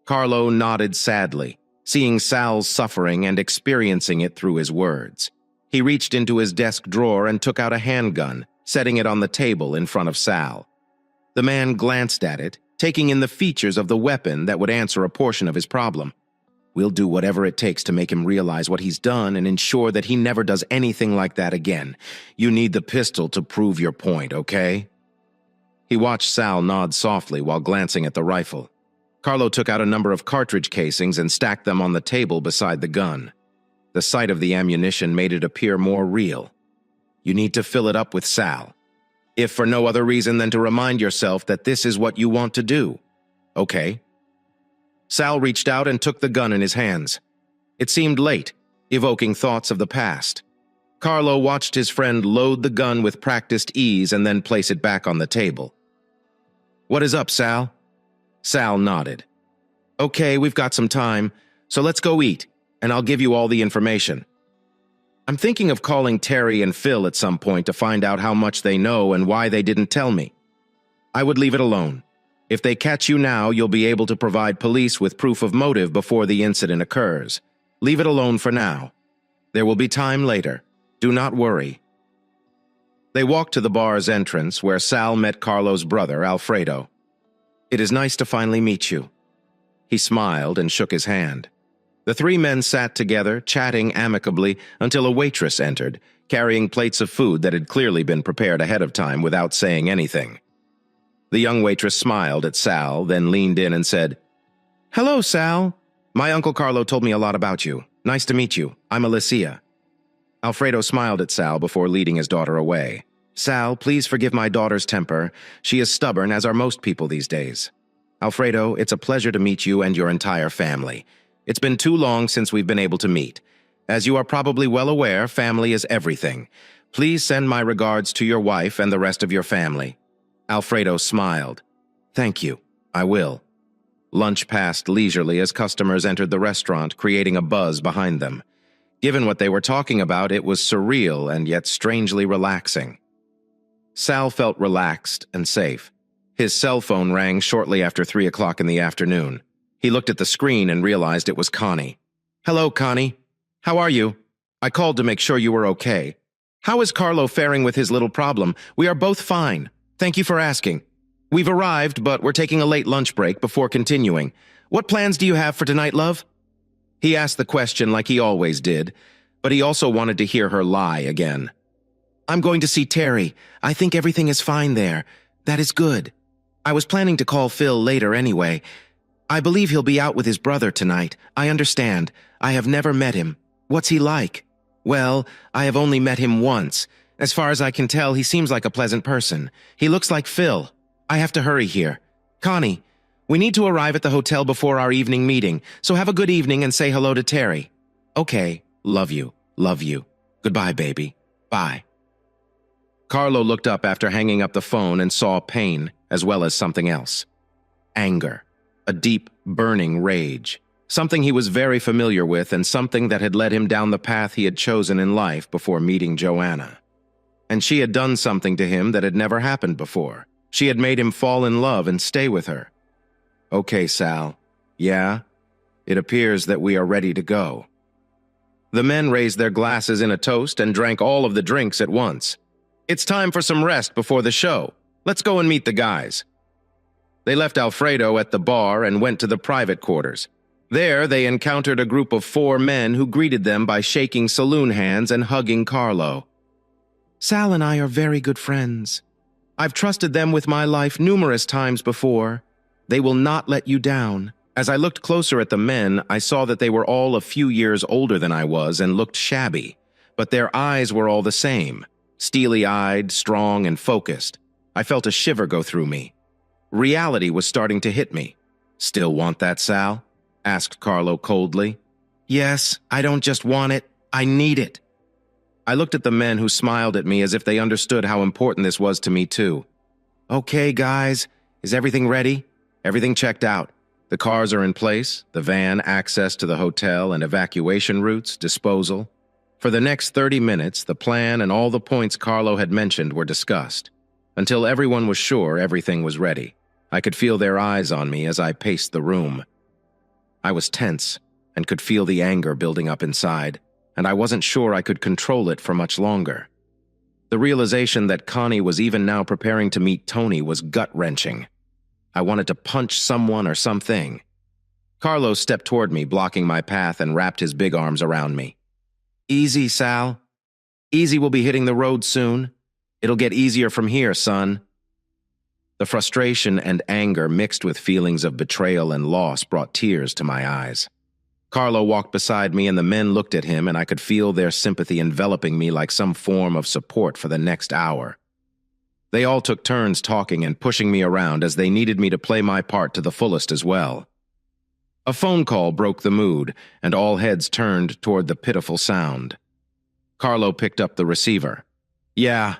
Carlo nodded sadly, seeing Sal's suffering and experiencing it through his words. He reached into his desk drawer and took out a handgun, setting it on the table in front of Sal. The man glanced at it, taking in the features of the weapon that would answer a portion of his problem. We'll do whatever it takes to make him realize what he's done and ensure that he never does anything like that again. You need the pistol to prove your point, okay? He watched Sal nod softly while glancing at the rifle. Carlo took out a number of cartridge casings and stacked them on the table beside the gun. The sight of the ammunition made it appear more real. You need to fill it up with Sal, if for no other reason than to remind yourself that this is what you want to do. Okay? Sal reached out and took the gun in his hands. It seemed late, evoking thoughts of the past. Carlo watched his friend load the gun with practiced ease and then place it back on the table. What is up, Sal? Sal nodded. Okay, we've got some time, so let's go eat, and I'll give you all the information. I'm thinking of calling Terry and Phil at some point to find out how much they know and why they didn't tell me. I would leave it alone. If they catch you now, you'll be able to provide police with proof of motive before the incident occurs. Leave it alone for now. There will be time later. Do not worry. They walked to the bar's entrance, where Sal met Carlo's brother, Alfredo. It is nice to finally meet you. He smiled and shook his hand. The three men sat together, chatting amicably, until a waitress entered, carrying plates of food that had clearly been prepared ahead of time without saying anything. The young waitress smiled at Sal, then leaned in and said, Hello, Sal. My Uncle Carlo told me a lot about you. Nice to meet you. I'm Alicia. Alfredo smiled at Sal before leading his daughter away. Sal, please forgive my daughter's temper. She is stubborn, as are most people these days. Alfredo, it's a pleasure to meet you and your entire family. It's been too long since we've been able to meet. As you are probably well aware, family is everything. Please send my regards to your wife and the rest of your family. Alfredo smiled. Thank you. I will. Lunch passed leisurely as customers entered the restaurant, creating a buzz behind them. Given what they were talking about, it was surreal and yet strangely relaxing. Sal felt relaxed and safe. His cell phone rang shortly after 3 o'clock in the afternoon. He looked at the screen and realized it was Connie. "Hello, Connie. How are you? I called to make sure you were okay. How is Carlo faring with his little problem? We are both fine. Thank you for asking. We've arrived, but we're taking a late lunch break before continuing. What plans do you have for tonight, love?" He asked the question like he always did, but he also wanted to hear her lie again. "I'm going to see Terry. I think everything is fine there. That is good. I was planning to call Phil later anyway. I believe he'll be out with his brother tonight. I understand. I have never met him. What's he like?" "Well, I have only met him once. As far as I can tell, he seems like a pleasant person. He looks like Phil. I have to hurry here. Connie, we need to arrive at the hotel before our evening meeting, so have a good evening and say hello to Terry." "Okay, love you, love you. Goodbye, baby. Bye." Carlo looked up after hanging up the phone and saw pain, as well as something else. Anger. A deep, burning rage. Something he was very familiar with and something that had led him down the path he had chosen in life before meeting Joanna. And she had done something to him that had never happened before. She had made him fall in love and stay with her. "Okay, Sal. Yeah? It appears that we are ready to go." The men raised their glasses in a toast and drank all of the drinks at once. "It's time for some rest before the show. Let's go and meet the guys." They left Alfredo at the bar and went to the private quarters. There, they encountered a group of 4 men who greeted them by shaking saloon hands and hugging Carlo. "Sal and I are very good friends. I've trusted them with my life numerous times before. They will not let you down." As I looked closer at the men, I saw that they were all a few years older than I was and looked shabby, but their eyes were all the same, steely-eyed, strong, and focused. I felt a shiver go through me. Reality was starting to hit me. "Still want that, Sal?" asked Carlo coldly. "Yes, I don't just want it, I need it." I looked at the men who smiled at me as if they understood how important this was to me too. "Okay, guys, is everything ready? Everything checked out. The cars are in place, the van, access to the hotel and evacuation routes, disposal." For the next 30 minutes, the plan and all the points Carlo had mentioned were discussed, until everyone was sure everything was ready. I could feel their eyes on me as I paced the room. I was tense and could feel the anger building up inside, and I wasn't sure I could control it for much longer. The realization that Connie was even now preparing to meet Tony was gut-wrenching. I wanted to punch someone or something. Carlo stepped toward me, blocking my path, and wrapped his big arms around me. "Easy, Sal. Easy will be hitting the road soon. It'll get easier from here, son." The frustration and anger mixed with feelings of betrayal and loss brought tears to my eyes. Carlo walked beside me and the men looked at him, and I could feel their sympathy enveloping me like some form of support for the next hour. They all took turns talking and pushing me around as they needed me to play my part to the fullest as well. A phone call broke the mood, and all heads turned toward the pitiful sound. Carlo picked up the receiver. "Yeah."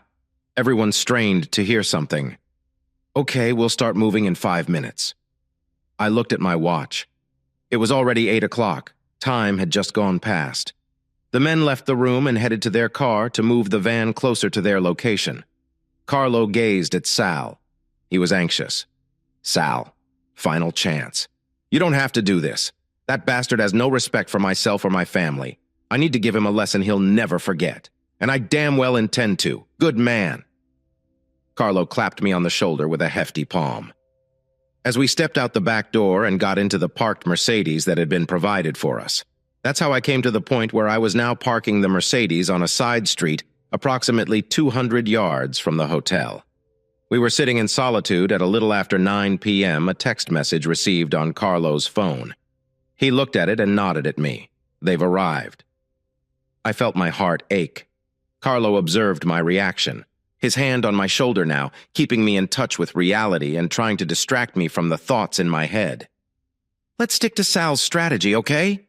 Everyone strained to hear something. "Okay, we'll start moving in 5 minutes." I looked at my watch. It was already 8 o'clock. Time had just gone past. The men left the room and headed to their car to move the van closer to their location. Carlo gazed at Sal. He was anxious. "Sal, final chance. You don't have to do this. That bastard has no respect for myself or my family. I need to give him a lesson he'll never forget. And I damn well intend to. Good man." Carlo clapped me on the shoulder with a hefty palm. As we stepped out the back door and got into the parked Mercedes that had been provided for us. That's how I came to the point where I was now parking the Mercedes on a side street approximately 200 yards from the hotel. We were sitting in solitude at a little after 9 p.m. A text message received on Carlo's phone. He looked at it and nodded at me. They've arrived. I felt my heart ache. Carlo observed my reaction, his hand on my shoulder now, keeping me in touch with reality and trying to distract me from the thoughts in my head. "Let's stick to Sal's strategy, okay?"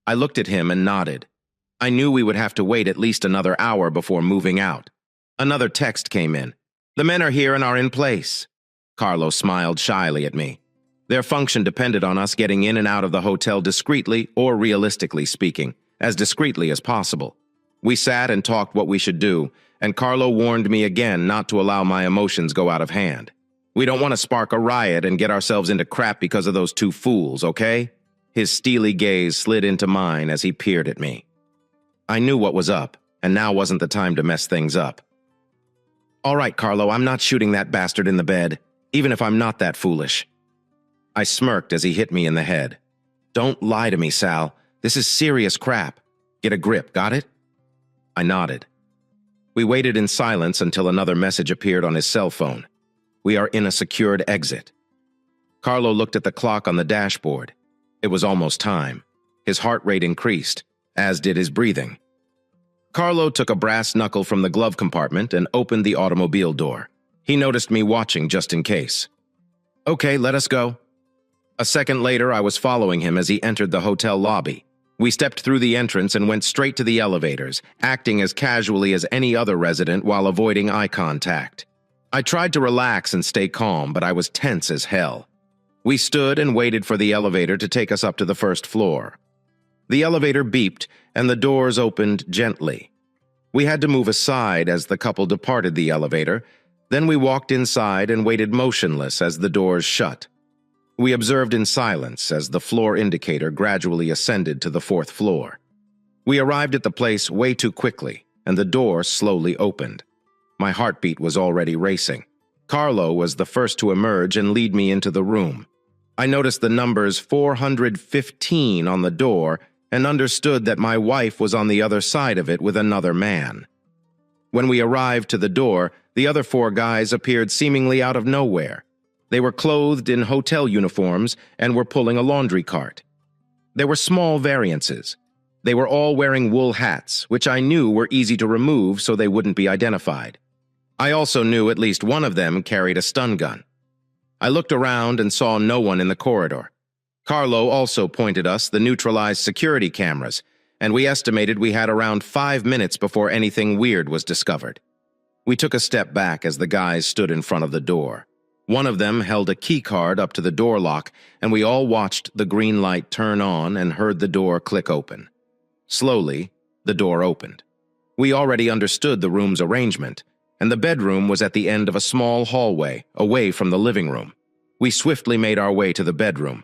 I looked at him and nodded. I knew we would have to wait at least another hour before moving out. Another text came in. "The men are here and are in place." Carlo smiled shyly at me. Their function depended on us getting in and out of the hotel discreetly or realistically speaking, as discreetly as possible. We sat and talked what we should do, and Carlo warned me again not to allow my emotions go out of hand. We don't want to spark a riot and get ourselves into crap because of those two fools, okay? His steely gaze slid into mine as he peered at me. I knew what was up, and now wasn't the time to mess things up. All right, Carlo, I'm not shooting that bastard in the bed, even if I'm not that foolish. I smirked as he hit me in the head. Don't lie to me, Sal. This is serious crap. Get a grip, got it? I nodded. We waited in silence until another message appeared on his cell phone. We are in a secured exit. Carlo looked at the clock on the dashboard. It was almost time. His heart rate increased, as did his breathing. Carlo took a brass knuckle from the glove compartment and opened the automobile door. He noticed me watching just in case. Okay, let us go. A second later, I was following him as he entered the hotel lobby. We stepped through the entrance and went straight to the elevators, acting as casually as any other resident while avoiding eye contact. I tried to relax and stay calm, but I was tense as hell. We stood and waited for the elevator to take us up to the first floor. The elevator beeped, and the doors opened gently. We had to move aside as the couple departed the elevator. Then we walked inside and waited motionless as the doors shut. We observed in silence as the floor indicator gradually ascended to the fourth floor. We arrived at the place way too quickly, and the door slowly opened. My heartbeat was already racing. Carlo was the first to emerge and lead me into the room. I noticed the numbers 415 on the door and understood that my wife was on the other side of it with another man. When we arrived to the door, the other four guys appeared seemingly out of nowhere. They were clothed in hotel uniforms and were pulling a laundry cart. There were small variances. They were all wearing wool hats, which I knew were easy to remove so they wouldn't be identified. I also knew at least one of them carried a stun gun. I looked around and saw no one in the corridor. Carlo also pointed us the neutralized security cameras, and we estimated we had around 5 minutes before anything weird was discovered. We took a step back as the guys stood in front of the door. One of them held a key card up to the door lock, and we all watched the green light turn on and heard the door click open. Slowly, the door opened. We already understood the room's arrangement, and the bedroom was at the end of a small hallway, away from the living room. We swiftly made our way to the bedroom.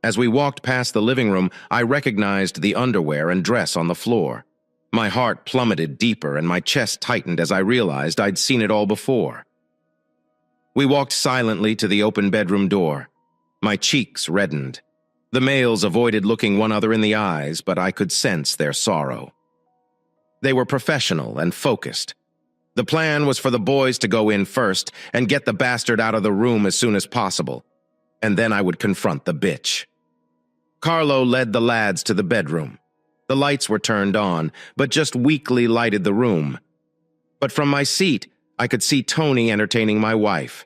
As we walked past the living room, I recognized the underwear and dress on the floor. My heart plummeted deeper and my chest tightened as I realized I'd seen it all before. We walked silently to the open bedroom door. My cheeks reddened. The males avoided looking one another in the eyes, but I could sense their sorrow. They were professional and focused. The plan was for the boys to go in first and get the bastard out of the room as soon as possible, and then I would confront the bitch. Carlo led the lads to the bedroom. The lights were turned on, but just weakly lighted the room. But from my seat, I could see Tony entertaining my wife.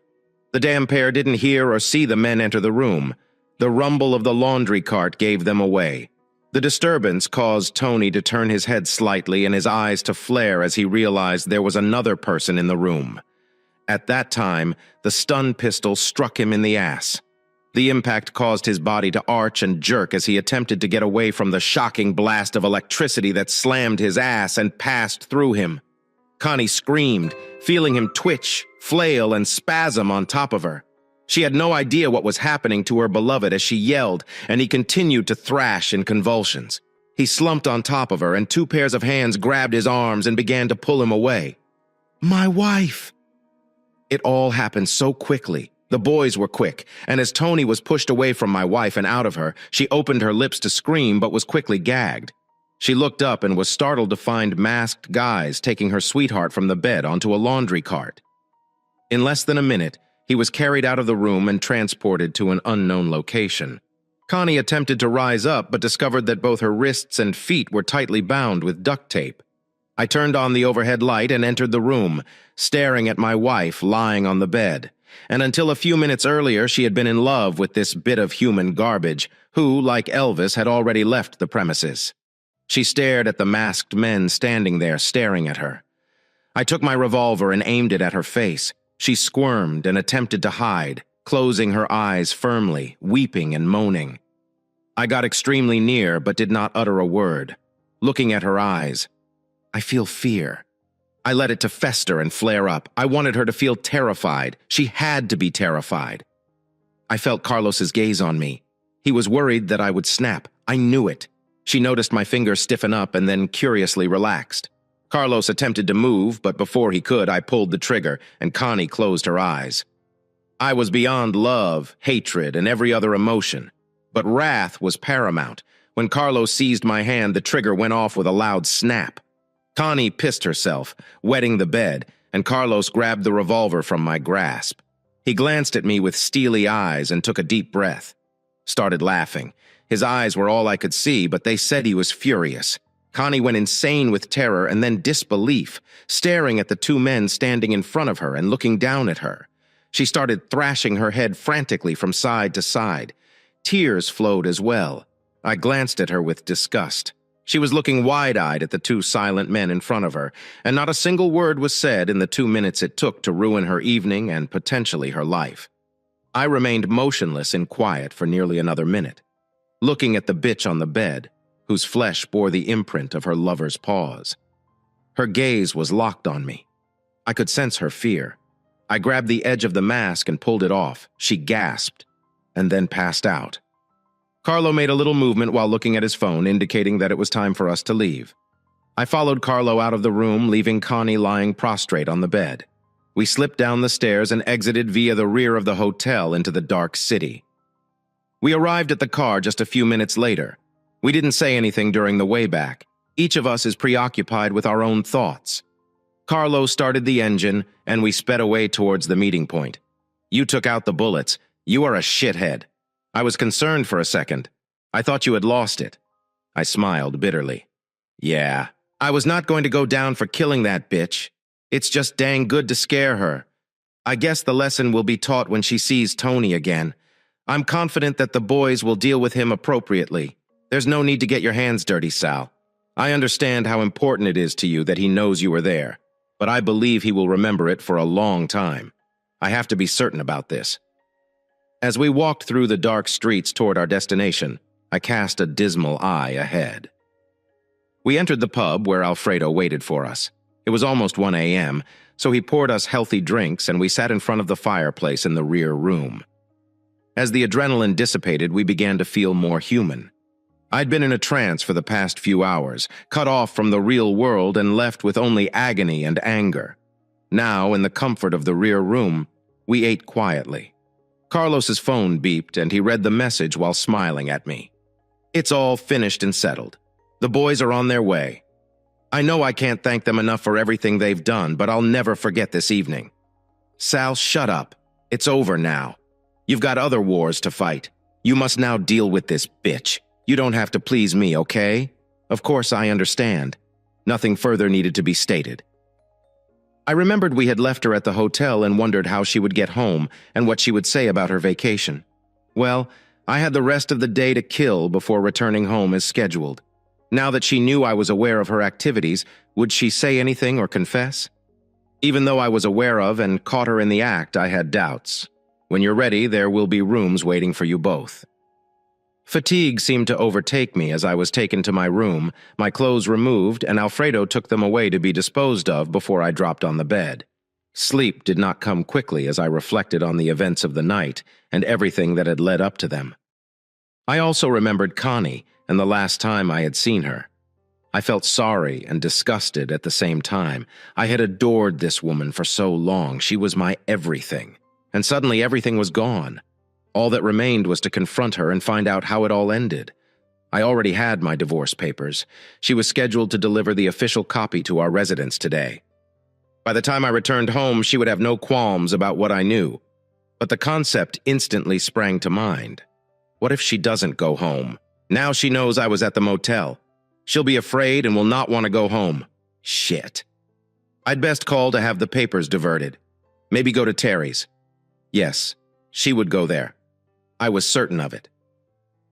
The damn pair didn't hear or see the men enter the room. The rumble of the laundry cart gave them away. The disturbance caused Tony to turn his head slightly and his eyes to flare as he realized there was another person in the room. At that time, the stun pistol struck him in the ass. The impact caused his body to arch and jerk as he attempted to get away from the shocking blast of electricity that slammed his ass and passed through him. Connie screamed, feeling him twitch, flail, and spasm on top of her. She had no idea what was happening to her beloved as she yelled, and he continued to thrash in convulsions. He slumped on top of her, and 2 pairs of hands grabbed his arms and began to pull him away. My wife! It all happened so quickly. The boys were quick, and as Tony was pushed away from my wife and out of her, she opened her lips to scream but was quickly gagged. She looked up and was startled to find masked guys taking her sweetheart from the bed onto a laundry cart. In less than a minute, he was carried out of the room and transported to an unknown location. Connie attempted to rise up but discovered that both her wrists and feet were tightly bound with duct tape. I turned on the overhead light and entered the room, staring at my wife lying on the bed. And until a few minutes earlier, she had been in love with this bit of human garbage, who, like Elvis, had already left the premises. She stared at the masked men standing there staring at her. I took my revolver and aimed it at her face. She squirmed and attempted to hide, closing her eyes firmly, weeping and moaning. I got extremely near but did not utter a word. looking at her eyes. I feel fear. I let it to fester and flare up. I wanted her to feel terrified. She had to be terrified. I felt Carlos's gaze on me. He was worried that I would snap. I knew it. She noticed my fingers stiffen up and then curiously relaxed. Carlos attempted to move, but before he could, I pulled the trigger, and Connie closed her eyes. I was beyond love, hatred, and every other emotion. But wrath was paramount. When Carlos seized my hand, the trigger went off with a loud snap. Connie pissed herself, wetting the bed, and Carlos grabbed the revolver from my grasp. He glanced at me with steely eyes and took a deep breath. Started laughing. His eyes were all I could see, but they said he was furious. Connie went insane with terror and then disbelief, staring at the two men standing in front of her and looking down at her. She started thrashing her head frantically from side to side. Tears flowed as well. I glanced at her with disgust. She was looking wide-eyed at the two silent men in front of her, and not a single word was said in the 2 minutes it took to ruin her evening and potentially her life. I remained motionless in quiet for nearly another minute, looking at the bitch on the bed, whose flesh bore the imprint of her lover's paws. Her gaze was locked on me. I could sense her fear. I grabbed the edge of the mask and pulled it off. She gasped, and then passed out. Carlo made a little movement while looking at his phone, indicating that it was time for us to leave. I followed Carlo out of the room, leaving Connie lying prostrate on the bed. We slipped down the stairs and exited via the rear of the hotel into the dark city. We arrived at the car just a few minutes later. We didn't say anything during the way back. Each of us is preoccupied with our own thoughts. Carlo started the engine, and we sped away towards the meeting point. You took out the bullets. You are a shithead. I was concerned for a second. I thought you had lost it. I smiled bitterly. Yeah, I was not going to go down for killing that bitch. It's just dang good to scare her. I guess the lesson will be taught when she sees Tony again. I'm confident that the boys will deal with him appropriately. There's no need to get your hands dirty, Sal. I understand how important it is to you that he knows you were there, but I believe he will remember it for a long time. I have to be certain about this. As we walked through the dark streets toward our destination, I cast a dismal eye ahead. We entered the pub where Alfredo waited for us. It was almost 1 a.m., so he poured us healthy drinks and we sat in front of the fireplace in the rear room. As the adrenaline dissipated, we began to feel more human. I'd been in a trance for the past few hours, cut off from the real world and left with only agony and anger. Now, in the comfort of the rear room, we ate quietly. Carlos's phone beeped and he read the message while smiling at me. It's all finished and settled. The boys are on their way. I know I can't thank them enough for everything they've done, but I'll never forget this evening. Sal, shut up. It's over now. You've got other wars to fight. You must now deal with this bitch. You don't have to please me, okay? Of course I understand. Nothing further needed to be stated. I remembered we had left her at the hotel and wondered how she would get home and what she would say about her vacation. Well, I had the rest of the day to kill before returning home as scheduled. Now that she knew I was aware of her activities, would she say anything or confess? Even though I was aware of and caught her in the act, I had doubts. When you're ready, there will be rooms waiting for you both. Fatigue seemed to overtake me as I was taken to my room, my clothes removed, and Alfredo took them away to be disposed of before I dropped on the bed. Sleep did not come quickly as I reflected on the events of the night and everything that had led up to them. I also remembered Connie and the last time I had seen her. I felt sorry and disgusted at the same time. I had adored this woman for so long. She was my everything. And suddenly everything was gone. All that remained was to confront her and find out how it all ended. I already had my divorce papers. She was scheduled to deliver the official copy to our residence today. By the time I returned home, she would have no qualms about what I knew. But the concept instantly sprang to mind. What if she doesn't go home? Now she knows I was at the motel. She'll be afraid and will not want to go home. Shit. I'd best call to have the papers diverted. Maybe go to Terry's. Yes, she would go there. I was certain of it.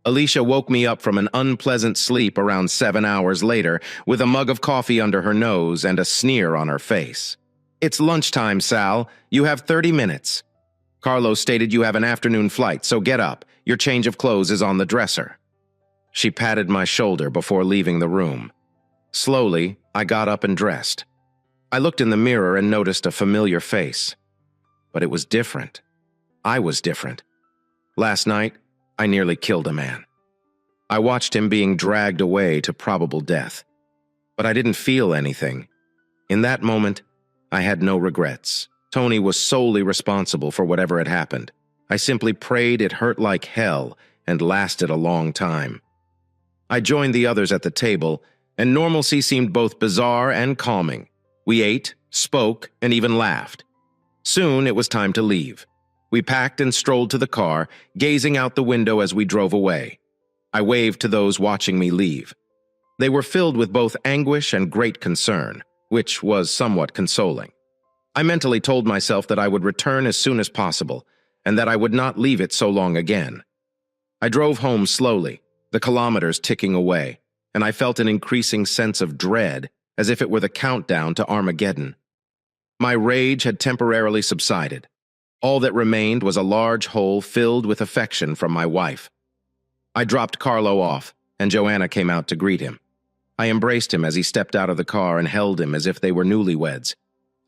Alicia woke me up from an unpleasant sleep around 7 hours later with a mug of coffee under her nose and a sneer on her face. It's lunchtime, Sal. You have 30 minutes. Carlos stated you have an afternoon flight, so get up. Your change of clothes is on the dresser. She patted my shoulder before leaving the room. Slowly, I got up and dressed. I looked in the mirror and noticed a familiar face. But it was different. I was different. Last night, I nearly killed a man. I watched him being dragged away to probable death. But I didn't feel anything. In that moment, I had no regrets. Tony was solely responsible for whatever had happened. I simply prayed it hurt like hell and lasted a long time. I joined the others at the table, and normalcy seemed both bizarre and calming. We ate, spoke, and even laughed. Soon it was time to leave. We packed and strolled to the car, gazing out the window as we drove away. I waved to those watching me leave. They were filled with both anguish and great concern, which was somewhat consoling. I mentally told myself that I would return as soon as possible, and that I would not leave it so long again. I drove home slowly, the kilometers ticking away, and I felt an increasing sense of dread, as if it were the countdown to Armageddon. My rage had temporarily subsided. All that remained was a large hole filled with affection from my wife. I dropped Carlo off, and Joanna came out to greet him. I embraced him as he stepped out of the car and held him as if they were newlyweds.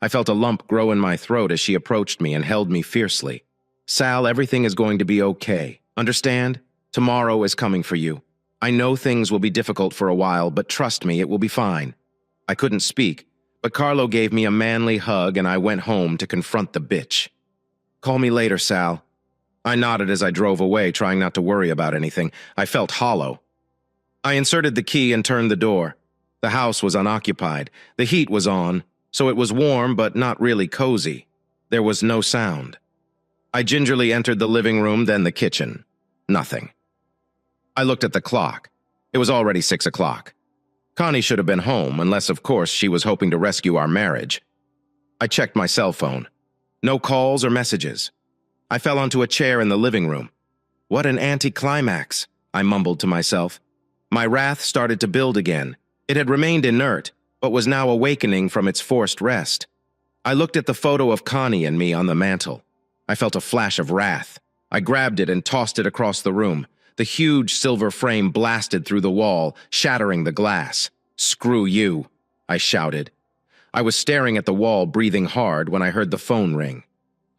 I felt a lump grow in my throat as she approached me and held me fiercely. "Sal, everything is going to be okay. Understand? Tomorrow is coming for you. I know things will be difficult for a while, but trust me, it will be fine." I couldn't speak, but Carlo gave me a manly hug and I went home to confront the bitch. "Call me later, Sal." I nodded as I drove away, trying not to worry about anything. I felt hollow. I inserted the key and turned the door. The house was unoccupied. The heat was on, so it was warm but not really cozy. There was no sound. I gingerly entered the living room, then the kitchen. Nothing. I looked at the clock. It was already 6 o'clock. Connie should have been home, unless, of course, she was hoping to rescue our marriage. I checked my cell phone. No calls or messages. I fell onto a chair in the living room. What an anticlimax, I mumbled to myself. My wrath started to build again. It had remained inert, but was now awakening from its forced rest. I looked at the photo of Connie and me on the mantel. I felt a flash of wrath. I grabbed it and tossed it across the room. The huge silver frame blasted through the wall, shattering the glass. "Screw you," I shouted. I was staring at the wall, breathing hard, when I heard the phone ring.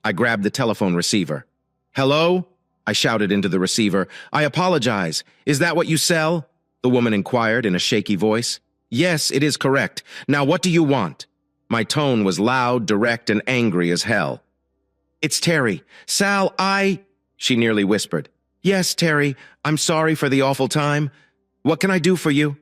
I grabbed the telephone receiver. "Hello?" I shouted into the receiver. "I apologize. Is that what you sell?" The woman inquired in a shaky voice. "Yes, it is correct. Now what do you want?" My tone was loud, direct, and angry as hell. "It's Terry. Sal, she nearly whispered. "Yes, Terry, I'm sorry for the awful time. What can I do for you?"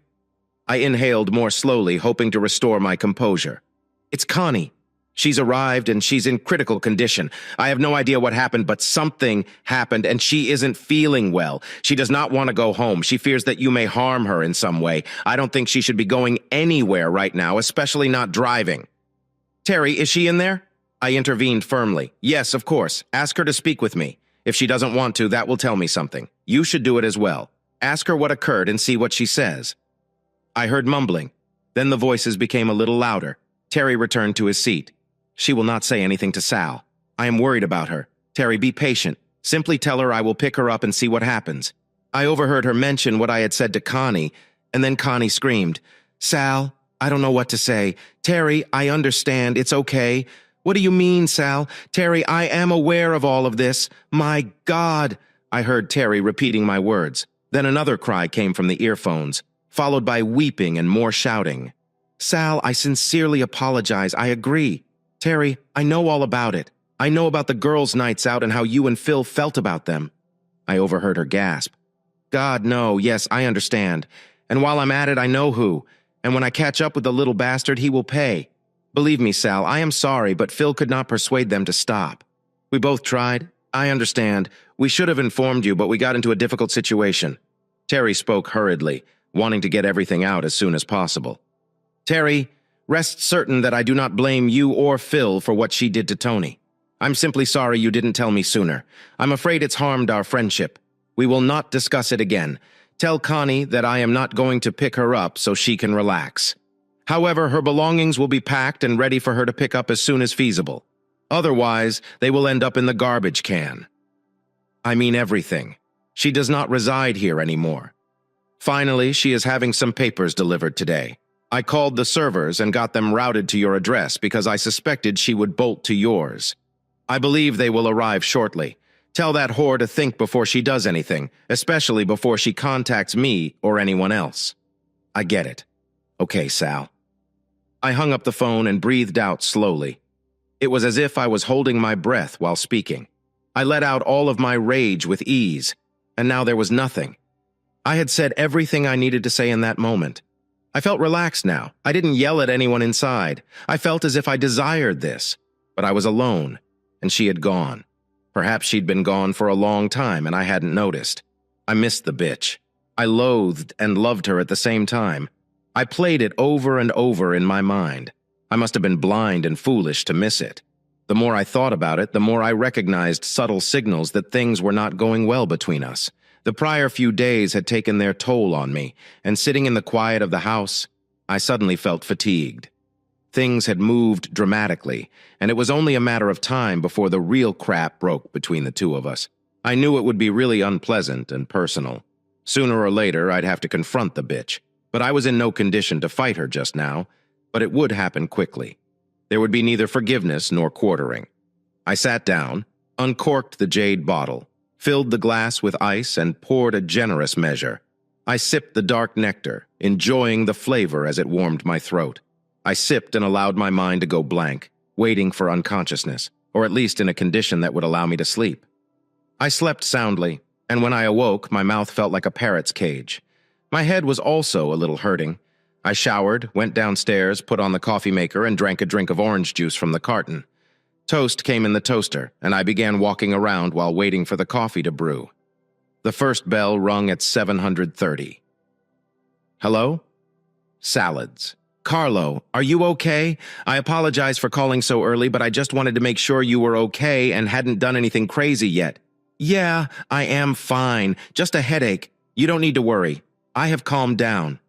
I inhaled more slowly, hoping to restore my composure. "It's Connie. She's arrived and she's in critical condition. I have no idea what happened, but something happened and she isn't feeling well. She does not want to go home. She fears that you may harm her in some way. I don't think she should be going anywhere right now, especially not driving." "Terry, is she in there?" I intervened firmly. "Yes, of course. Ask her to speak with me. If she doesn't want to, that will tell me something. You should do it as well. Ask her what occurred and see what she says." I heard mumbling. Then the voices became a little louder. Terry returned to his seat. "She will not say anything to Sal. I am worried about her. Terry, be patient. Simply tell her I will pick her up and see what happens." I overheard her mention what I had said to Connie, and then Connie screamed, "Sal, I don't know what to say. Terry, I understand. It's okay." "What do you mean, Sal? Terry, I am aware of all of this. My God!" I heard Terry repeating my words. Then another cry came from the earphones, followed by weeping and more shouting. "Sal, I sincerely apologize. I agree. Terry, I know all about it. I know about the girls' nights out and how you and Phil felt about them." I overheard her gasp. "God, no. Yes, I understand. And while I'm at it, I know who. And when I catch up with the little bastard, he will pay. Believe me, Sal, I am sorry, but Phil could not persuade them to stop. We both tried. I understand. We should have informed you, but we got into a difficult situation." Terry spoke hurriedly, wanting to get everything out as soon as possible. "Terry, rest certain that I do not blame you or Phil for what she did to Tony. I'm simply sorry you didn't tell me sooner. I'm afraid it's harmed our friendship. We will not discuss it again. Tell Connie that I am not going to pick her up so she can relax. However, her belongings will be packed and ready for her to pick up as soon as feasible. Otherwise, they will end up in the garbage can. I mean everything. She does not reside here anymore. Finally, she is having some papers delivered today. I called the servers and got them routed to your address because I suspected she would bolt to yours. I believe they will arrive shortly. Tell that whore to think before she does anything, especially before she contacts me or anyone else. I get it. Okay, Sal. I hung up the phone and breathed out slowly. It was as if I was holding my breath while speaking. I let out all of my rage with ease, and now there was nothing. I had said everything I needed to say in that moment. I felt relaxed now. I didn't yell at anyone inside. I felt as if I desired this, but I was alone, and she had gone. Perhaps she'd been gone for a long time and I hadn't noticed. I missed the bitch. I loathed and loved her at the same time. I played it over and over in my mind. I must have been blind and foolish to miss it. The more I thought about it, the more I recognized subtle signals that things were not going well between us. The prior few days had taken their toll on me, and sitting in the quiet of the house, I suddenly felt fatigued. Things had moved dramatically, and it was only a matter of time before the real crap broke between the two of us. I knew it would be really unpleasant and personal. Sooner or later, I'd have to confront the bitch, but I was in no condition to fight her just now, but it would happen quickly. There would be neither forgiveness nor quartering. I sat down, uncorked the jade bottle, filled the glass with ice, and poured a generous measure. I sipped the dark nectar, enjoying the flavor as it warmed my throat. I sipped and allowed my mind to go blank, waiting for unconsciousness, or at least in a condition that would allow me to sleep. I slept soundly, and when I awoke, my mouth felt like a parrot's cage. My head was also a little hurting. I showered, went downstairs, put on the coffee maker, and drank a drink of orange juice from the carton. Toast came in the toaster, and I began walking around while waiting for the coffee to brew. The first bell rung at 7:30. Hello? Salads. Carlo, are you okay? I apologize for calling so early, but I just wanted to make sure you were okay and hadn't done anything crazy yet. Yeah, I am fine. Just a headache. You don't need to worry. I have calmed down.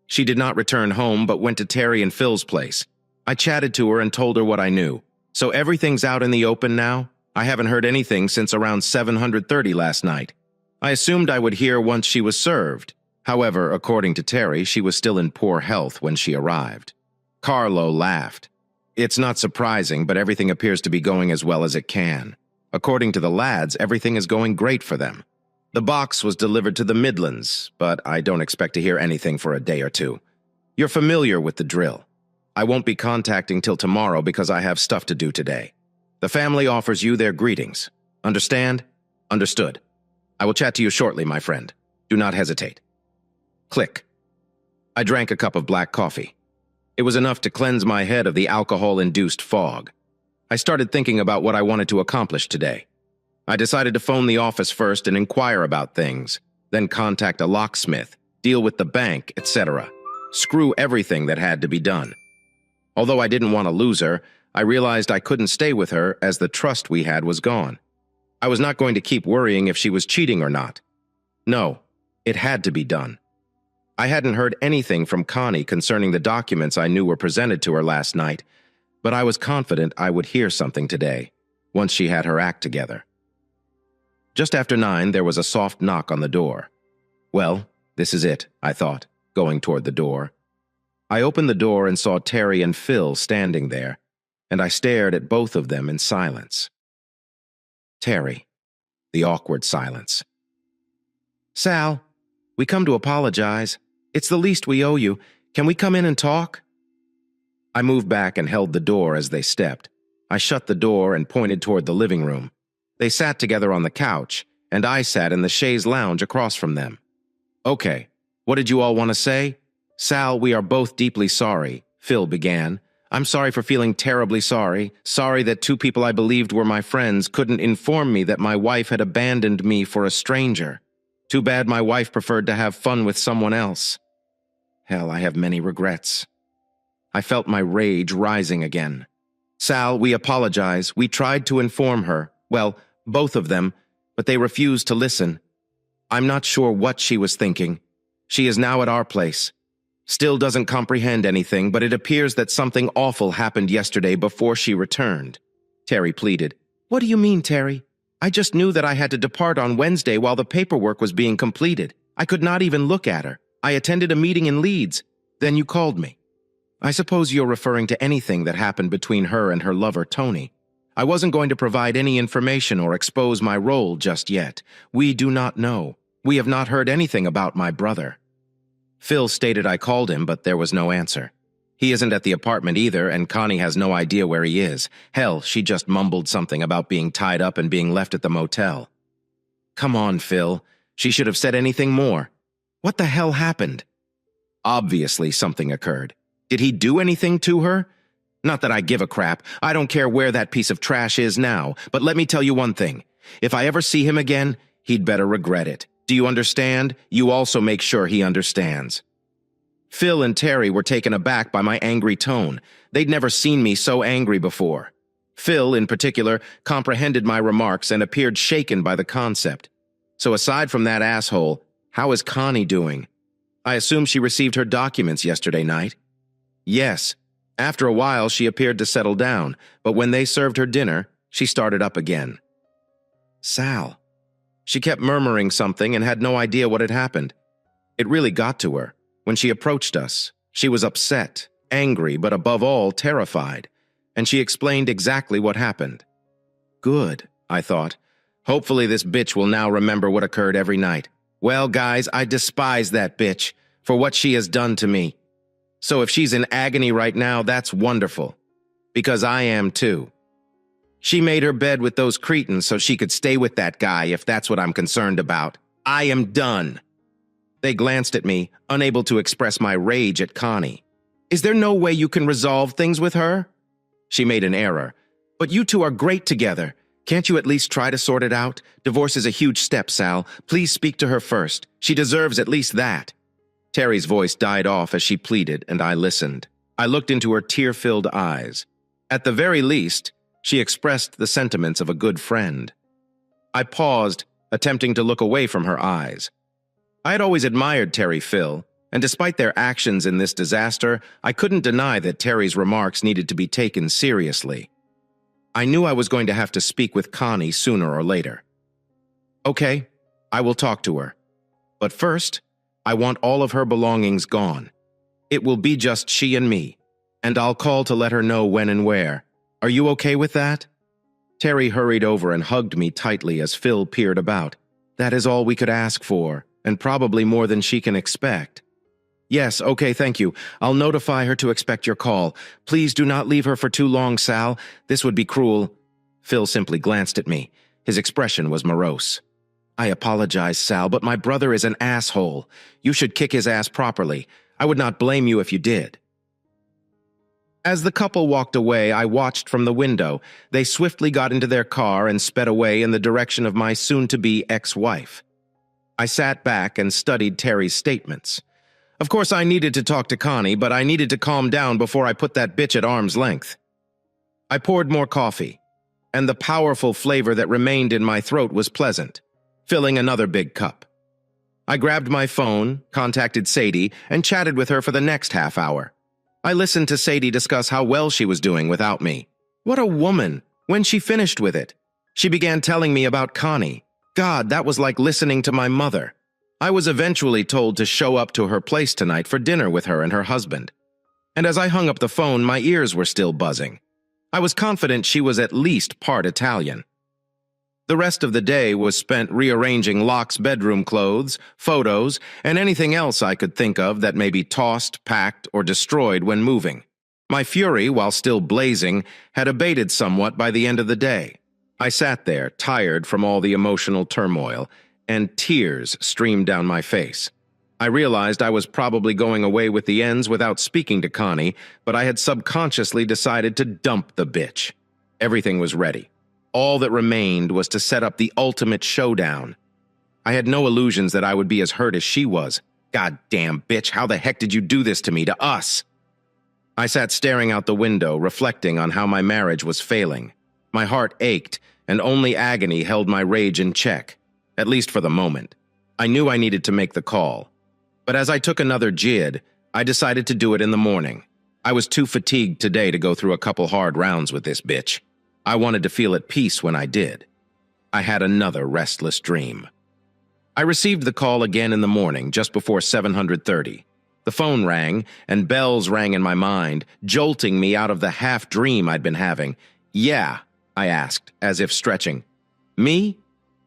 She did not return home, but went to Terry and Phil's place. I chatted to her and told her what I knew. So everything's out in the open now? I haven't heard anything since around 7:30 last night. I assumed I would hear once she was served. However, according to Terry, she was still in poor health when she arrived. Carlo laughed. It's not surprising, but everything appears to be going as well as it can. According to the lads, everything is going great for them. The box was delivered to the Midlands, but I don't expect to hear anything for a day or two. You're familiar with the drill. I won't be contacting till tomorrow because I have stuff to do today. The family offers you their greetings. Understand? Understood. I will chat to you shortly, my friend. Do not hesitate. Click. I drank a cup of black coffee. It was enough to cleanse my head of the alcohol-induced fog. I started thinking about what I wanted to accomplish today. I decided to phone the office first and inquire about things, then contact a locksmith, deal with the bank, etc. Screw everything that had to be done. Although I didn't want to lose her, I realized I couldn't stay with her as the trust we had was gone. I was not going to keep worrying if she was cheating or not. No, it had to be done. I hadn't heard anything from Connie concerning the documents I knew were presented to her last night, but I was confident I would hear something today, once she had her act together. Just after 9, there was a soft knock on the door. Well, this is it, I thought, going toward the door. I opened the door and saw Terry and Phil standing there, and I stared at both of them in silence. Terry. The awkward silence. Sal, we come to apologize. It's the least we owe you. Can we come in and talk? I moved back and held the door as they stepped. I shut the door and pointed toward the living room. They sat together on the couch, and I sat in the chaise lounge across from them. Okay, what did you all want to say? Sal, we are both deeply sorry, Phil began. I'm sorry for feeling terribly sorry. Sorry that two people I believed were my friends couldn't inform me that my wife had abandoned me for a stranger. Too bad my wife preferred to have fun with someone else. Hell, I have many regrets. I felt my rage rising again. Sal, we apologize. We tried to inform her. Well, both of them, but they refused to listen. I'm not sure what she was thinking. She is now at our place. Still doesn't comprehend anything, but it appears that something awful happened yesterday before she returned. Terry pleaded. What do you mean, Terry? I just knew that I had to depart on Wednesday while the paperwork was being completed. I could not even look at her. I attended a meeting in Leeds. Then you called me. I suppose you're referring to anything that happened between her and her lover, Tony. I wasn't going to provide any information or expose my role just yet. We do not know. We have not heard anything about my brother. Phil stated I called him, but there was no answer. He isn't at the apartment either, and Connie has no idea where he is. Hell, she just mumbled something about being tied up and being left at the motel. Come on, Phil. She should have said anything more. What the hell happened? Obviously, something occurred. Did he do anything to her? Not that I give a crap. I don't care where that piece of trash is now, but let me tell you one thing. If I ever see him again, he'd better regret it. Do you understand? You also make sure he understands. Phil and Terry were taken aback by my angry tone. They'd never seen me so angry before. Phil, in particular, comprehended my remarks and appeared shaken by the concept. So aside from that asshole, how is Connie doing? I assume she received her documents yesterday night. Yes. After a while, she appeared to settle down, but when they served her dinner, she started up again. Sal. She kept murmuring something and had no idea what had happened. It really got to her. When she approached us, she was upset, angry, but above all, terrified, and she explained exactly what happened. Good, I thought. Hopefully this bitch will now remember what occurred every night. Well, guys, I despise that bitch for what she has done to me. So if she's in agony right now, that's wonderful. Because I am too. She made her bed with those cretins so she could stay with that guy if that's what I'm concerned about. I am done. They glanced at me, unable to express my rage at Connie. Is there no way you can resolve things with her? She made an error. But you two are great together. Can't you at least try to sort it out? Divorce is a huge step, Sal. Please speak to her first. She deserves at least that. Terry's voice died off as she pleaded, and I listened. I looked into her tear-filled eyes. At the very least, she expressed the sentiments of a good friend. I paused, attempting to look away from her eyes. I had always admired Terry Phil, and despite their actions in this disaster, I couldn't deny that Terry's remarks needed to be taken seriously. I knew I was going to have to speak with Connie sooner or later. Okay, I will talk to her. But first, I want all of her belongings gone. It will be just she and me, and I'll call to let her know when and where. Are you okay with that? Terry hurried over and hugged me tightly as Phil peered about. That is all we could ask for, and probably more than she can expect. Yes, okay, thank you. I'll notify her to expect your call. Please do not leave her for too long, Sal. This would be cruel. Phil simply glanced at me. His expression was morose. I apologize, Sal, but my brother is an asshole. You should kick his ass properly. I would not blame you if you did. As the couple walked away, I watched from the window. They swiftly got into their car and sped away in the direction of my soon-to-be ex-wife. I sat back and studied Terry's statements. Of course, I needed to talk to Connie, but I needed to calm down before I put that bitch at arm's length. I poured more coffee, and the powerful flavor that remained in my throat was pleasant, filling another big cup. I grabbed my phone, contacted Sadie, and chatted with her for the next half hour. I listened to Sadie discuss how well she was doing without me. What a woman! When she finished with it, she began telling me about Connie. God, that was like listening to my mother. I was eventually told to show up to her place tonight for dinner with her and her husband. And as I hung up the phone, my ears were still buzzing. I was confident she was at least part Italian. The rest of the day was spent rearranging Locke's bedroom clothes, photos, and anything else I could think of that may be tossed, packed, or destroyed when moving. My fury, while still blazing, had abated somewhat by the end of the day. I sat there, tired from all the emotional turmoil, and tears streamed down my face. I realized I was probably going away with the ends without speaking to Connie, but I had subconsciously decided to dump the bitch. Everything was ready. All that remained was to set up the ultimate showdown. I had no illusions that I would be as hurt as she was. Goddamn bitch, how the heck did you do this to me, to us? I sat staring out the window, reflecting on how my marriage was failing. My heart ached, and only agony held my rage in check, at least for the moment. I knew I needed to make the call. But as I took another jid, I decided to do it in the morning. I was too fatigued today to go through a couple hard rounds with this bitch. I wanted to feel at peace when I did. I had another restless dream. I received the call again in the morning, just before 7:30. The phone rang, and bells rang in my mind, jolting me out of the half-dream I'd been having. "Yeah," I asked, as if stretching. "Me?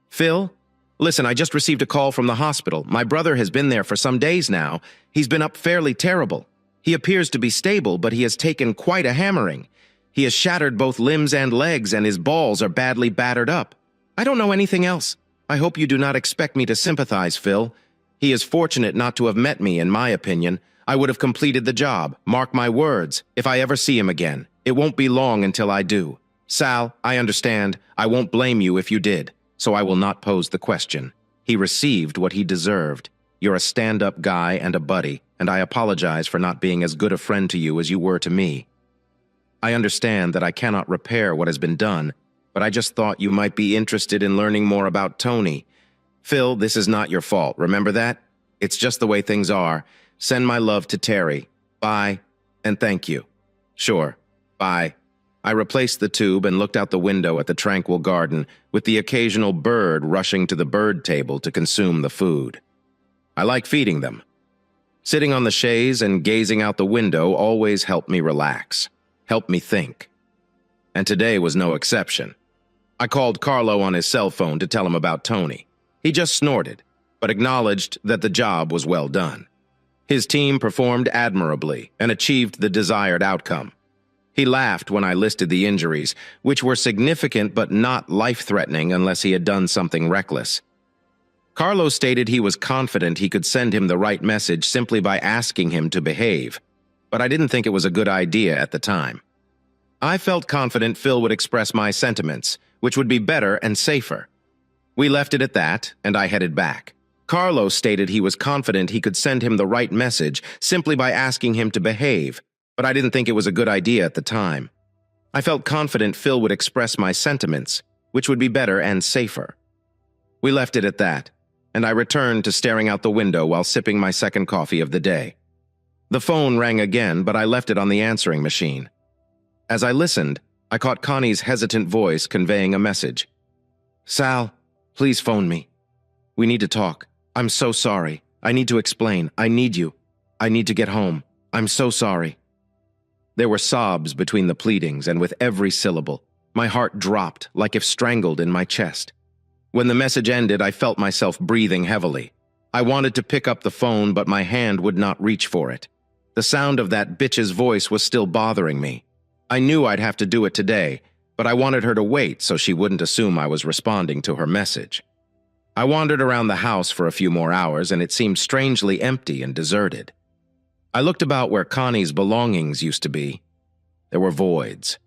Phil? Listen, I just received a call from the hospital. My brother has been there for some days now. He's been up fairly terrible. He appears to be stable, but he has taken quite a hammering. He has shattered both limbs and legs, and his balls are badly battered up. I don't know anything else. I hope you do not expect me to sympathize, Phil. He is fortunate not to have met me, in my opinion. I would have completed the job. Mark my words. If I ever see him again, it won't be long until I do. Sal, I understand. I won't blame you if you did, so I will not pose the question. He received what he deserved. You're a stand-up guy and a buddy, and I apologize for not being as good a friend to you as you were to me. I understand that I cannot repair what has been done, but I just thought you might be interested in learning more about Tony. Phil, this is not your fault, remember that? It's just the way things are. Send my love to Terry. Bye, and thank you. Sure, bye. I replaced the tube and looked out the window at the tranquil garden, with the occasional bird rushing to the bird table to consume the food. I like feeding them. Sitting on the chaise and gazing out the window always helped me relax, helped me think. And today was no exception. I called Carlo on his cell phone to tell him about Tony. He just snorted, but acknowledged that the job was well done. His team performed admirably and achieved the desired outcome. He laughed when I listed the injuries, which were significant but not life-threatening unless he had done something reckless. Carlo stated he was confident he could send him the right message simply by asking him to behave, but I didn't think it was a good idea at the time. I felt confident Phil would express my sentiments, which would be better and safer. We left it at that, and I headed back. Carlo stated he was confident he could send him the right message simply by asking him to behave, but I didn't think it was a good idea at the time. I felt confident Phil would express my sentiments, which would be better and safer. We left it at that, and I returned to staring out the window while sipping my second coffee of the day. The phone rang again, but I left it on the answering machine. As I listened, I caught Connie's hesitant voice conveying a message. "Sal, please phone me. We need to talk. I'm so sorry. I need to explain. I need you. I need to get home. I'm so sorry." There were sobs between the pleadings, and with every syllable, my heart dropped like if strangled in my chest. When the message ended, I felt myself breathing heavily. I wanted to pick up the phone, but my hand would not reach for it. The sound of that bitch's voice was still bothering me. I knew I'd have to do it today, but I wanted her to wait so she wouldn't assume I was responding to her message. I wandered around the house for a few more hours, and it seemed strangely empty and deserted. I looked about where Connie's belongings used to be. There were voids.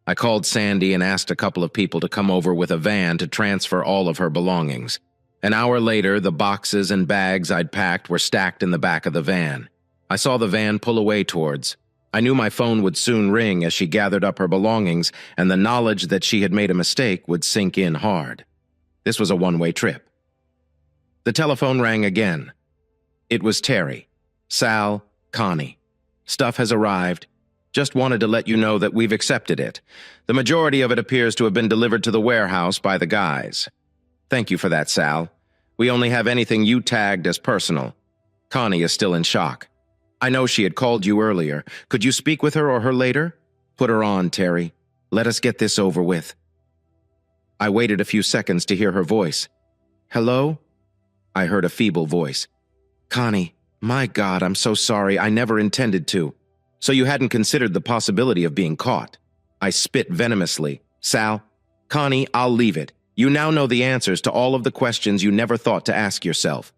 I called Sandy and asked a couple of people to come over with a van to transfer all of her belongings. An hour later, the boxes and bags I'd packed were stacked in the back of the van. I saw the van pull away towards. I knew my phone would soon ring as she gathered up her belongings, and the knowledge that she had made a mistake would sink in hard. This was a one-way trip. The telephone rang again. It was Terry. "Sal, Connie. Stuff has arrived. Just wanted to let you know that we've accepted it. The majority of it appears to have been delivered to the warehouse by the guys. Thank you for that, Sal. We only have anything you tagged as personal. Connie is still in shock. I know she had called you earlier. Could you speak with her or her later? Put her on, Terry. Let us get this over with." I waited a few seconds to hear her voice. "Hello?" I heard a feeble voice. "Connie, my God, I'm so sorry. I never intended to. So you hadn't considered the possibility of being caught." I spit venomously. "Sal, Connie, I'll leave it. You now know the answers to all of the questions you never thought to ask yourself.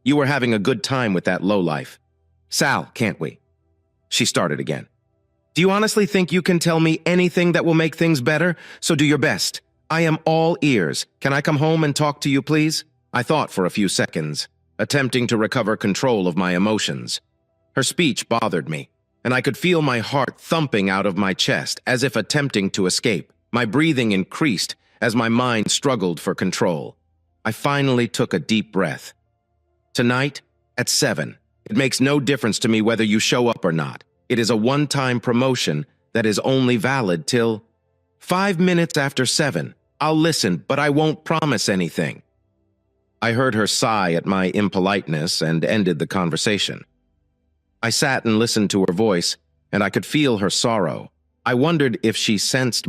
You were having a good time with that lowlife. Sal, can't we?" She started again. "Do you honestly think you can tell me anything that will make things better? So do your best. I am all ears. Can I come home and talk to you, please?" I thought for a few seconds, attempting to recover control of my emotions. Her speech bothered me, and I could feel my heart thumping out of my chest as if attempting to escape. My breathing increased as my mind struggled for control. I finally took a deep breath. "Tonight, at 7. It makes no difference to me whether you show up or not. It is a one-time promotion that is only valid till 5 minutes after 7. I'll listen, but I won't promise anything." I heard her sigh at my impoliteness and ended the conversation. I sat and listened to her voice, and I could feel her sorrow. I wondered if she sensed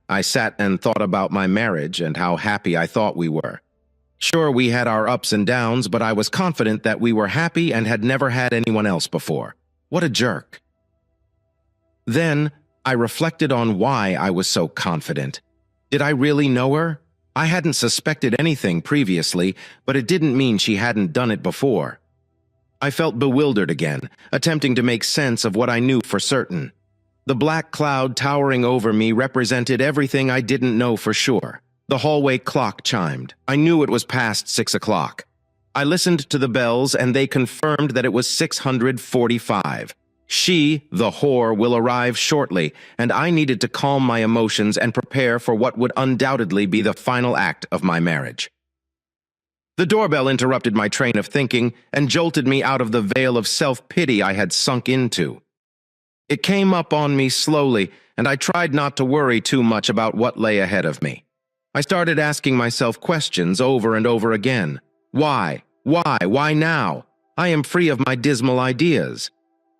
I sat and thought about my marriage and how happy I thought we were. Sure, we had our ups and downs, but I was confident that we were happy and had never had anyone else before. What a jerk. Then, I reflected on why I was so confident. Did I really know her? I hadn't suspected anything previously, but it didn't mean she hadn't done it before. I felt bewildered again, attempting to make sense of what I knew for certain. The black cloud towering over me represented everything I didn't know for sure. The hallway clock chimed. I knew it was past 6 o'clock. I listened to the bells, and they confirmed that it was 6:45. She, the whore, will arrive shortly, and I needed to calm my emotions and prepare for what would undoubtedly be the final act of my marriage. The doorbell interrupted my train of thinking and jolted me out of the veil of self-pity I had sunk into. It came up on me slowly, and I tried not to worry too much about what lay ahead of me. I started asking myself questions over and over again. Why? Why? Why now? I am free of my dismal ideas.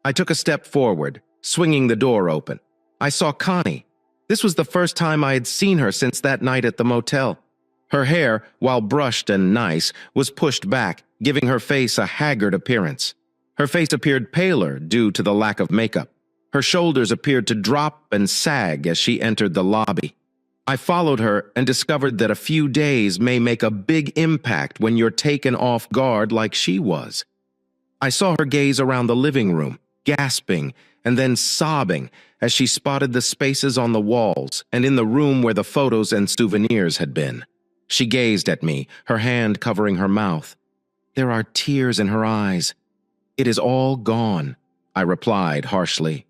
I took a step forward, swinging the door open. I saw Connie. This was the first time I had seen her since that night at the motel. Her hair, while brushed and nice, was pushed back, giving her face a haggard appearance. Her face appeared paler due to the lack of makeup. Her shoulders appeared to drop and sag as she entered the lobby. I followed her and discovered that a few days may make a big impact when you're taken off guard like she was. I saw her gaze around the living room, gasping and then sobbing as she spotted the spaces on the walls and in the room where the photos and souvenirs had been. She gazed at me, her hand covering her mouth. There are tears in her eyes. It is all gone, I replied harshly.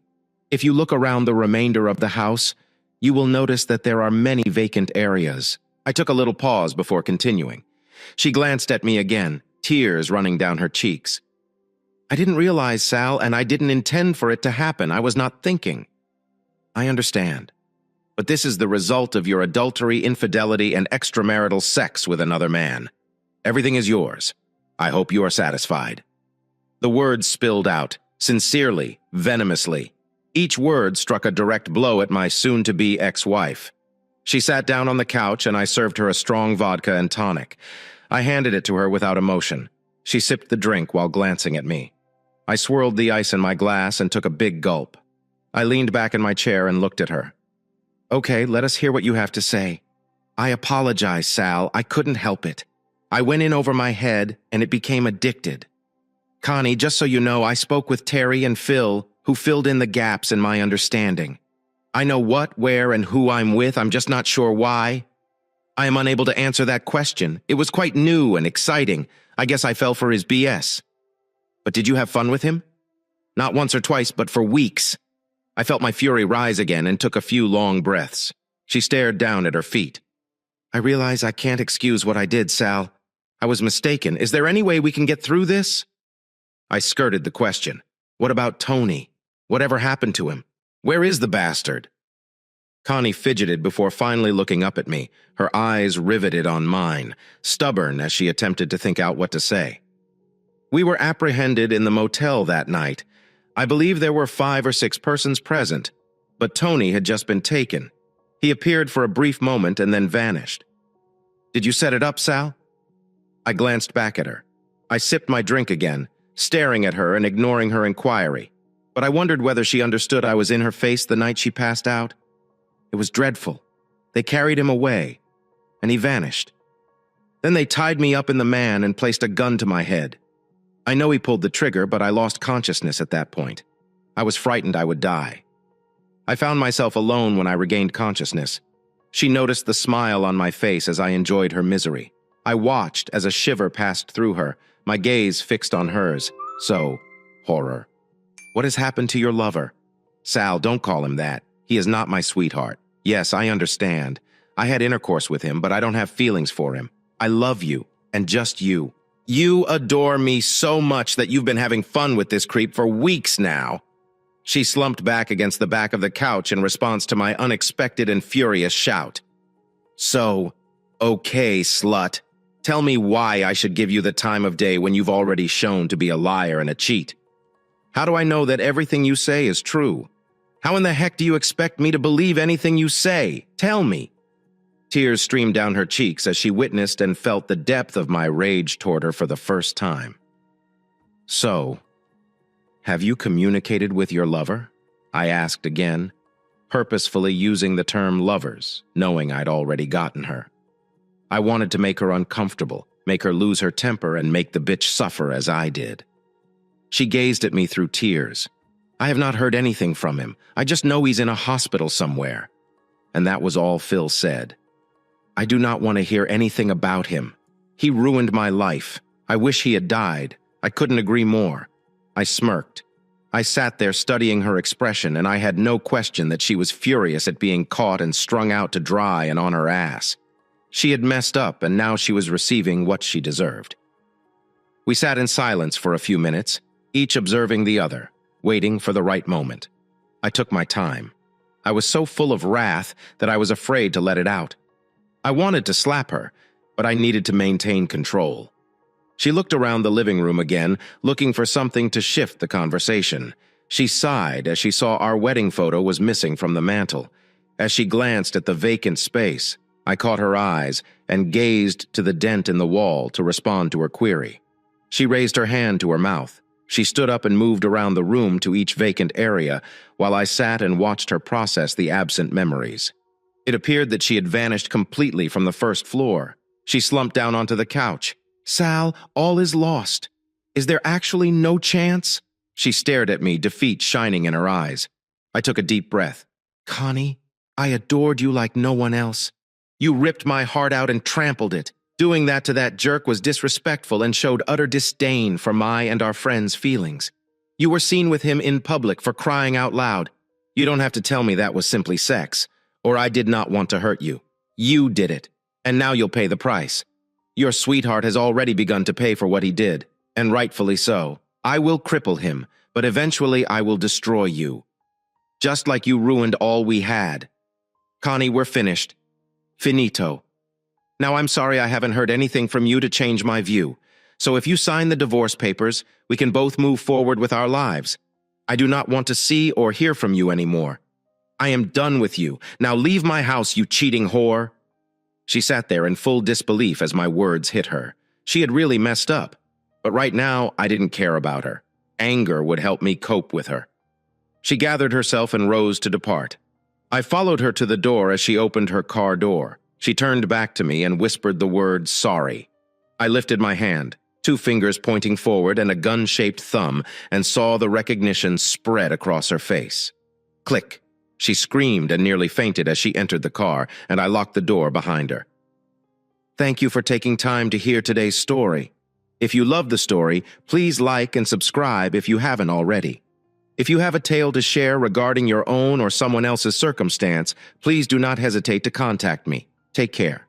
If you look around the remainder of the house, you will notice that there are many vacant areas. I took a little pause before continuing. She glanced at me again, tears running down her cheeks. I didn't realize, Sal, and I didn't intend for it to happen. I was not thinking. I understand. But this is the result of your adultery, infidelity, and extramarital sex with another man. Everything is yours. I hope you are satisfied. The words spilled out, sincerely, venomously. Each word struck a direct blow at my soon-to-be ex-wife. She sat down on the couch, and I served her a strong vodka and tonic. I handed it to her without emotion. She sipped the drink while glancing at me. I swirled the ice in my glass and took a big gulp. I leaned back in my chair and looked at her. Okay, let us hear what you have to say. I apologize, Sal. I couldn't help it. I went in over my head, and it became addicted. Connie, just so you know, I spoke with Terry and Phil, who filled in the gaps in my understanding. I know what, where, and who I'm with. I'm just not sure why. I am unable to answer that question. It was quite new and exciting. I guess I fell for his BS. But did you have fun with him? Not once or twice, but for weeks. I felt my fury rise again and took a few long breaths. She stared down at her feet. I realize I can't excuse what I did, Sal. I was mistaken. Is there any way we can get through this? I skirted the question. What about Tony? Whatever happened to him? Where is the bastard? Connie fidgeted before finally looking up at me, her eyes riveted on mine, stubborn as she attempted to think out what to say. We were apprehended in the motel that night. I believe there were 5 or 6 persons present, but Tony had just been taken. He appeared for a brief moment and then vanished. Did you set it up, Sal? I glanced back at her. I sipped my drink again, staring at her and ignoring her inquiry, but I wondered whether she understood I was in her face the night she passed out. It was dreadful. They carried him away, and he vanished. Then they tied me up in the man and placed a gun to my head. I know he pulled the trigger, but I lost consciousness at that point. I was frightened I would die. I found myself alone when I regained consciousness. She noticed the smile on my face as I enjoyed her misery. I watched as a shiver passed through her, my gaze fixed on hers. So, horror. What has happened to your lover? Sal, don't call him that. He is not my sweetheart. Yes, I understand. I had intercourse with him, but I don't have feelings for him. I love you, and just you. You adore me so much that you've been having fun with this creep for weeks now. She slumped back against the back of the couch in response to my unexpected and furious shout. So, okay, slut. Tell me why I should give you the time of day when you've already shown to be a liar and a cheat. How do I know that everything you say is true? How in the heck do you expect me to believe anything you say? Tell me." Tears streamed down her cheeks as she witnessed and felt the depth of my rage toward her for the first time. "So, have you communicated with your lover?" I asked again, purposefully using the term lovers, knowing I'd already gotten her. I wanted to make her uncomfortable, make her lose her temper, and make the bitch suffer as I did. She gazed at me through tears. "I have not heard anything from him. I just know he's in a hospital somewhere." And that was all Phil said. "I do not want to hear anything about him. He ruined my life. I wish he had died. I couldn't agree more." I smirked. I sat there studying her expression, and I had no question that she was furious at being caught and strung out to dry and on her ass. She had messed up, and now she was receiving what she deserved. We sat in silence for a few minutes, each observing the other, waiting for the right moment. I took my time. I was so full of wrath that I was afraid to let it out. I wanted to slap her, but I needed to maintain control. She looked around the living room again, looking for something to shift the conversation. She sighed as she saw our wedding photo was missing from the mantel. As she glanced at the vacant space, I caught her eyes and gazed to the dent in the wall to respond to her query. She raised her hand to her mouth. She stood up and moved around the room to each vacant area while I sat and watched her process the absent memories. It appeared that she had vanished completely from the first floor. She slumped down onto the couch. "Sal, all is lost. Is there actually no chance?" She stared at me, defeat shining in her eyes. I took a deep breath. "Connie, I adored you like no one else. You ripped my heart out and trampled it. Doing that to that jerk was disrespectful and showed utter disdain for my and our friends' feelings. You were seen with him in public, for crying out loud. You don't have to tell me that was simply sex, or I did not want to hurt you. You did it, and now you'll pay the price. Your sweetheart has already begun to pay for what he did, and rightfully so. I will cripple him, but eventually I will destroy you. Just like you ruined all we had. Connie, we're finished. Finito. Now, I'm sorry I haven't heard anything from you to change my view. So if you sign the divorce papers, we can both move forward with our lives. I do not want to see or hear from you anymore. I am done with you. Now leave my house, you cheating whore." She sat there in full disbelief as my words hit her. She had really messed up. But right now, I didn't care about her. Anger would help me cope with her. She gathered herself and rose to depart. I followed her to the door as she opened her car door. She turned back to me and whispered the word sorry. I lifted my hand, 2 fingers pointing forward and a gun-shaped thumb, and saw the recognition spread across her face. Click. She screamed and nearly fainted as she entered the car, and I locked the door behind her. Thank you for taking time to hear today's story. If you love the story, please like and subscribe if you haven't already. If you have a tale to share regarding your own or someone else's circumstance, please do not hesitate to contact me. Take care.